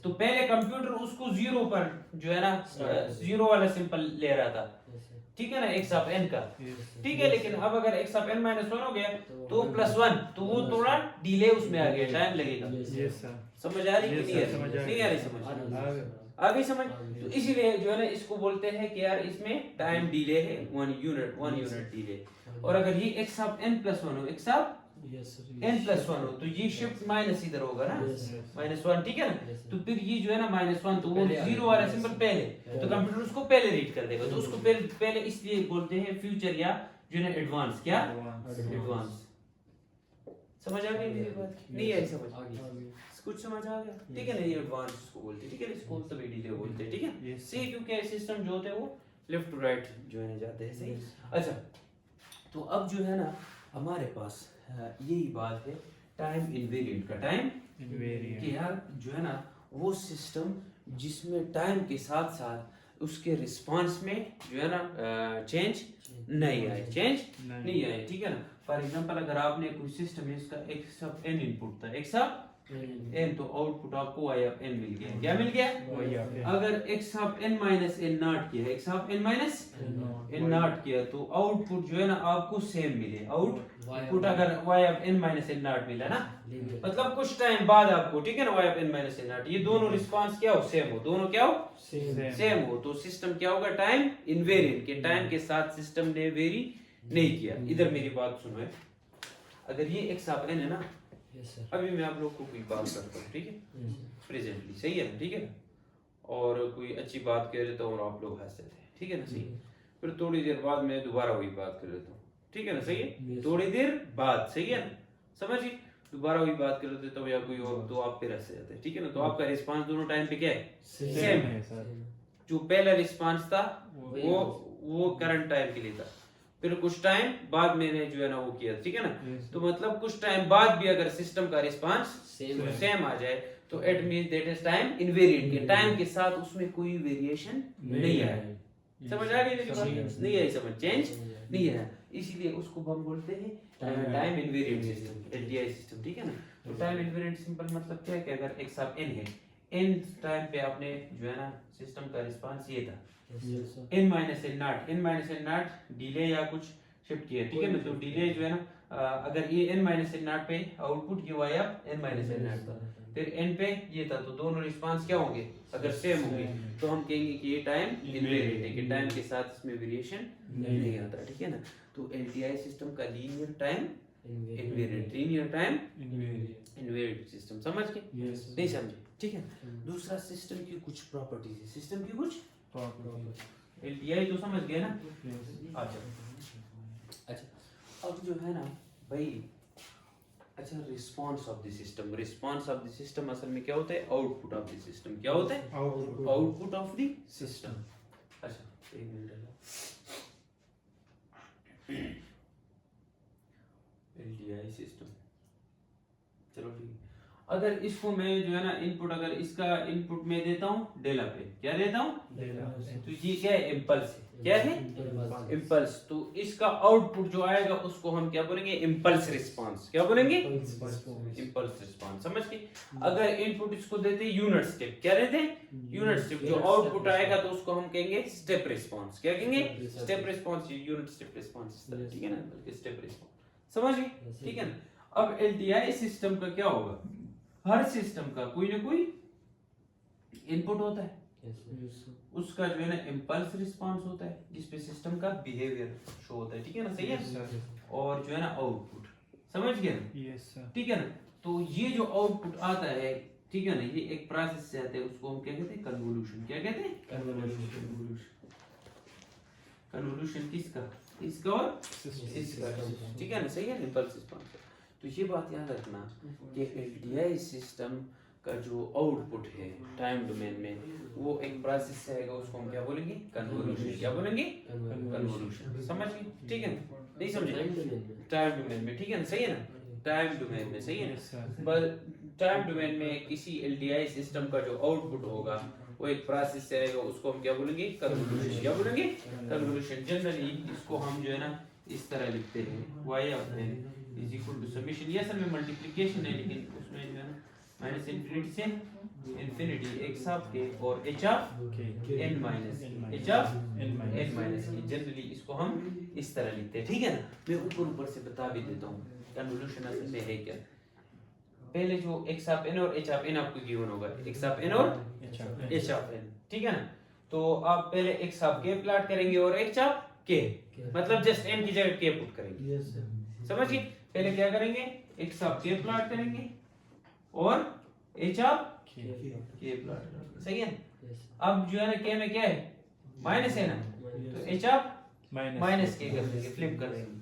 तो पहले कंप्यूटर उसको 0 पर जो है ना 0 वाला सिंबल ले रहा था ठीक है ना x ऑफ n का ठीक है। लेकिन अब अगर x ऑफ n माइनस 1 हो गया तो प्लस 1 तो वो थोड़ा डिले उसमें आ गया टाइम लगेगा। यस सर समझ आ रही Yes, कि sir, समझ आ नहीं आ रही समझ आ गई समझ। तो इसीलिए जो है ना इसको बोलते हैं कि यार इसमें टाइम डिले है 1 यूनिट डिले। और अगर ये x ऑफ n प्लस 1 हो x ऑफ n प्लस 1 हो तो ये शिफ्ट माइनस इधर होगा ना माइनस 1 ठीक है ना। तो फिर ये जो है ना माइनस 1 तो वो 0 वाला सिंबल पहले तो कंप्यूटर उसको पहले रीड कर देगा। तो उसको पहले इसलिए बोलते हैं फ्यूचर या जो है ना एडवांस क्या एडवांस। समझ आ गई मेरी बात नहीं आई समझ कुछ समझ आ गया ठीक है ना। ये एडवांस इसको बोलते हैं ठीक है इसको तभी डिले बोलते हैं ठीक है सही क्योंकि सिस्टम जो होते हैं वो लेफ्ट टू राइट जो है जाते हैं सही। अच्छा तो अब जो है ना हमारे पास यही बात है टाइम इनवेरिएंट का टाइम कि यार जो है ना वो सिस्टम जिसमें टाइम के साथ साथ उसके रिस्पांस में जो है ना चेंज नहीं आए ठीक है ना। फॉर एग्जांपल अगर आपने कोई सिस्टम है इसका x ऑफ n इनपुट था x ऑफ n तो आउटपुट आपको y ऑफ n मिल गया। क्या मिल गया अगर x of n minus n not किया x of n minus n not किया तो आउटपुट जो है ना आपको सेम मिले आउटपुट अगर y of n minus n not मिला ना मतलब कुछ टाइम बाद आपको ठीक है ना y of n minus n not ये दोनों रिस्पांस क्या हो सेम हो दोनों क्या हो सेम हो तो सिस्टम क्या होगा टाइम इनवेरिएंट के टाइम के साथ सिस्टम ने वेरी नहीं किया। इधर मेरी बात सुनो अगर ये x ऑफ n है ना अभी मैं आप लोग को कोई बात करता हूँ ठीक है प्रेजेंटली सही है ना ठीक है ना और कोई अच्छी बात कह रहे थे और आप लोग हंस रहे थे ठीक है ना सही है। फिर थोड़ी देर बाद मैं दोबारा वही बात कर लेता हूँ ठीक है ना सही है। थोड़ी देर बाद सही है ना समझिए दोबारा वही बात कर लेते तो या कोई और तो आप फिर हंस जाते हैं ठीक है ना। तो आपका रिस्पांस दोनों टाइम पे क्या है सेम है सर। जो पहला रिस्पांस था वो करंट टाइम के लिए था फिर कुछ टाइम बाद मैंने जो है ना वो किया ठीक है ना। तो मतलब कुछ टाइम बाद भी अगर सिस्टम का रिस्पांस सेम आ जाए तो it means that is time invariant के टाइम के साथ उसमें कोई वेरिएशन नहीं आया। समझ आ गई मेरी बात नहीं आई समझ चेंज नहीं है इसीलिए उसको हम बोलते हैं time invariant system LTI system ठीक है ना। तो टाइम इनवेरिएंट सिंपल मतलब क्या है कि अगर x ऑफ n है n टाइम पे आपने जो है ना सिस्टम का रिस्पांस ये था n minus n not delay या कुछ शिफ्ट किया ठीक है ना। तो डिले जो है ना अगर ये n माइनस n नॉट पे आउटपुट ये y of n minus n not था फिर n पे ये था, तो दोनों रिस्पांस क्या होंगे? अगर सेम होंगे तो हम कहेंगे कि ये टाइम इनवेरिएंट है, कि टाइम के साथ इसमें वेरिएशन नहीं आता, ठीक है ना। तो एलटीआई सिस्टम का linear time invariant, linear time invariant system, समझ गए? नहीं समझे? ठीक है। दूसरा सिस्टम की कुछ प्रॉपर्टीज है, सिस्टम की कुछ एलटीआई तो समझ गए ना। अच्छा अब जो है ना भाई, अच्छा response of the system, response of the system असल में क्या होता है? Output of the system. क्या होता है? Output of the system. अच्छा एक मिनट एलटीआई सिस्टम, चलो ठीक है। अगर इसको मैं जो है ना इनपुट, अगर इसका इनपुट मैं देता हूँ डेला पे, क्या देता हूँ? तो ये क्या है? इम्पल्स है। क्या है? इम्पल्स। तो इसका आउटपुट जो आएगा उसको हम क्या बोलेंगे? Impulse response. क्या बोलेंगे? इम्पल्स रिस्पांस, समझ के? अगर इनपुट इसको देते यूनिट स्टेप, क्या देते? Unit step. जो आउटपुट आएगा तो उसको हम कहेंगे स्टेप रिस्पांस। क्या कहेंगे? Step response, unit step response, ठीक है ना, बल्कि स्टेप रिस्पांस, समझ गए? ठीक है ना। अब एलटीआई सिस्टम का क्या होगा? हर सिस्टम का कोई ना कोई इनपुट होता है, उसका जो है ना इम्पल्स रिस्पांस होता है, जिसपे सिस्टम का बिहेवियर शो होता है, ठीक है ना, सही है। और जो है ना आउटपुट, समझ गए ना? Yes sir. ठीक है ना। तो ये जो आउटपुट आता है, ठीक है ना, ये एक प्रोसेस से आता है, उसको हम क्या कहते हैं? कन्वोल्यूशन। क्या कहते हैं? कन्वोल्यूशन। कन्वोल्यूशन किसका? इसका और इसका, ठीक है ना, सही है। Impulse response. तो ये बात याद रखना कि एलटीआई सिस्टम का जो आउटपुट है टाइम डोमेन में, वो एक प्रोसेस से आएगा, उसको हम क्या बोलेंगे? कन्वोल्यूशन। क्या बोलेंगे? कन्वोल्यूशन, समझ गए? ठीक है, नहीं समझे? टाइम डोमेन में, ठीक है ना, सही है ना, टाइम डोमेन में, सही है ना। पर टाइम डोमेन में किसी एलटीआई सिस्टम का जो आउटपुट होगा वो एक प्रोसेस से आएगा, उसको हम क्या बोलेंगे? कन्वोल्यूशन। क्या बोलेंगे? कन्वोल्यूशन। जनरली इसको हम जो है ना इस तरह लिखते हैं, y of n is equal to summation, ये असल में मल्टीप्लिकेशन है, लेकिन उसमें जो है ना माइनस इनफिनिटी से इनफिनिटी x ऑफ k और h of n minus h of n minus k। Generally इसको हम इस तरह लिखते हैं, ठीक है ना। मैं ऊपर से बता भी देता हूँ कन्वोल्यूशन असल में है क्या। पहले जो x ऑफ n और h ऑफ n आपको गिवन होगा, x ऑफ n और h ऑफ n, ठीक है ना। तो आप पहले x ऑफ k प्लॉट करेंगे और h ऑफ k, मतलब जस्ट n की जगह k पुट करेंगे, समझिए। पहले क्या करेंगे? x ऑफ k प्लॉट करेंगे और h ऑफ k प्लॉट करेंगे, सही है। अब जो है ना k में क्या है? माइनस है ना, तो h ऑफ माइनस k कर देंगे, फ्लिप कर देंगे।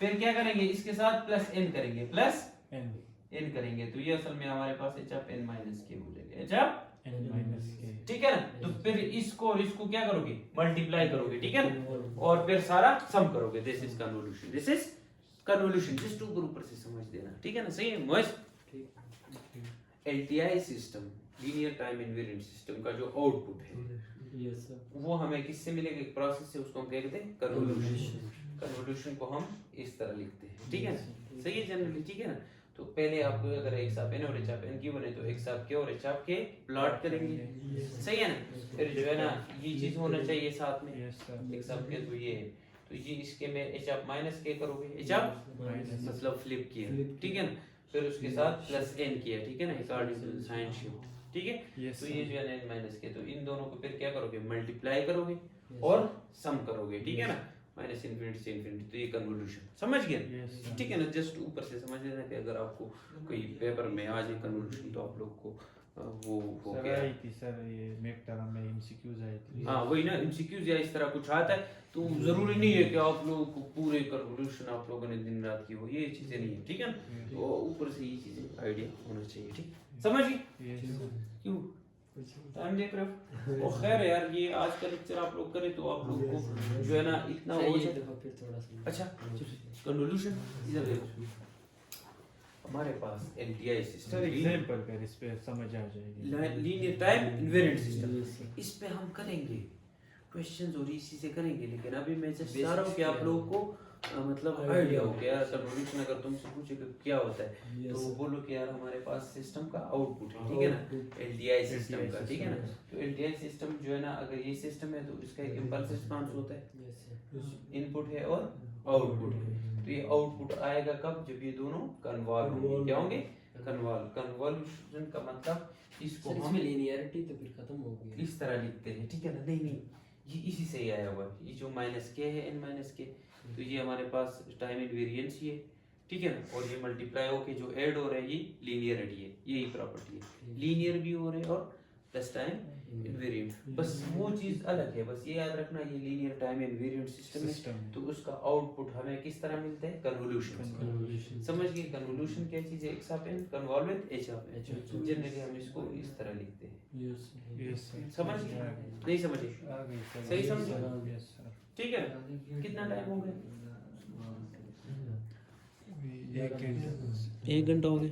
फिर क्या करेंगे? इसके साथ प्लस n करेंगे, प्लस n करेंगे, तो ये असल में हमारे पास h of n minus k हो जाएगा, h of n minus k, ठीक है ना। तो फिर इसको और इसको क्या करोगे? मल्टीप्लाई करोगे, ठीक है ना, और फिर सारा सम करोगे। This is convolution, this is convolution. Just ऊपर से समझ देना, ठीक है ना, सही है Moiz. LTI system, linear time invariant system का जो आउटपुट है वो हमें किससे मिलेगा? एक प्रोसेस से, उसको हम क्या कहते हैं? कन्वोल्यूशन। कन्वोल्यूशन को हम इस तरह लिखते हैं, ठीक है ना, सही है जनरली, ठीक है ना। तो पहले आपको अगर x ऑफ n और h ऑफ n गिवन है तो x ऑफ k और h ऑफ k प्लॉट करेंगे, सही है ना। फिर जो है ना ये चीज होना चाहिए साथ में, x ऑफ k तो ये है, तो ये इसके में h ऑफ माइनस k करोगे, h ऑफ मतलब फ्लिप किया, ठीक है ना। फिर उसके साथ प्लस n किया, ठीक है ना, according to the sign shift, ठीक है। तो ये जो है n माइनस k, तो इन दोनों को फिर क्या करोगे? मल्टीप्लाई करोगे और सम करोगे, ठीक है ना, माइनस इनफिनिटी से इनफिनिटी। तो ये कन्वोल्यूशन, समझ गए? ठीक है ना। जस्ट ऊपर से समझ लेना कि अगर आपको कोई पेपर में आ जाए कन्वोल्यूशन तो आप लोग को वो हो गया। सर ये मिड टर्म में एमसीक्यूज आई थी। हाँ वही ना, एमसीक्यूज या इस तरह कुछ आता है, तो जरूरी नहीं है कि आप लोगों को पूरे कन्वोल्यूशन आप लोगों ने दिन रात की हो, ये चीजें नहीं है, ठीक है ना। तो ऊपर से ये चीजें आइडिया होना चाहिए, ठीक, समझ गए? क्यों टाइम देख रहे हो? और खैर यार, ये आज का लेक्चर आप लोग करें तो आप लोग को जो है ना इतना हो जाए। अच्छा कन्वोल्यूशन इधर देखो, हमारे पास एलटीआई सिस्टम, एग्जांपल कर, इस पे समझ आ जाएगी। लीनियर टाइम इनवेरिएंट सिस्टम, इस पे हम करेंगे क्वेश्चंस और इसी से करेंगे, लेकिन अभी मैं जस्ट चाह रहा हूँ कि आप लोगों को मतलब आइडिया हो गया। कन्वोल्यूशन अगर तुमसे पूछे कि क्या होता है तो बोलो कि यार हमारे पास सिस्टम का आउटपुट है, ठीक है ना, एलटीआई सिस्टम का, ठीक है ना। तो एलटीआई सिस्टम जो है ना, अगर ये सिस्टम है तो इसका एक इंपल्स रिस्पांस होता है, इनपुट है और आउटपुट है। तो ये आउटपुट आएगा कब? जब ये दोनों कन्वर्ज होंगे, क्या होंगे? कन्वॉल्यूशन का मतलब इसको सर हम इसमें लीनियरिटी तो फिर खत्म हो गई। इस तरह लिखते हैं, ठीक है ना? नहीं, ये इसी से ही आया हुआ है। ये जो माइनस के है, n माइनस के, तो ये हमारे पास टाइम इनवेरिएंस ही है, ठीक है ना? और ये मल्टीप्लाई होके जो ऐड हो रहा है ये लीनियरिटी है, यही प्रॉपर्टी है, लीनियर भी हो रहे हैं और प्लस टाइम इनवेरिएंट। बस वो चीज अलग है, बस ये याद रखना, ये लीनियर टाइम इनवेरिएंट सिस्टम है, तो उसका आउटपुट हमें किस तरह मिलता है? कन्वोल्यूशन। कन्वोल्यूशन समझ गए? कन्वोल्यूशन क्या चीज है? x of n convolve with h of n। Generally हम इसको इस तरह लिखते हैं। यस यस सर, समझ गए? नहीं समझे? आ गई सर, सही समझे? Yes sir. ठीक है। कितना टाइम हो गया? 1 घंटा 1 घंटा हो गया।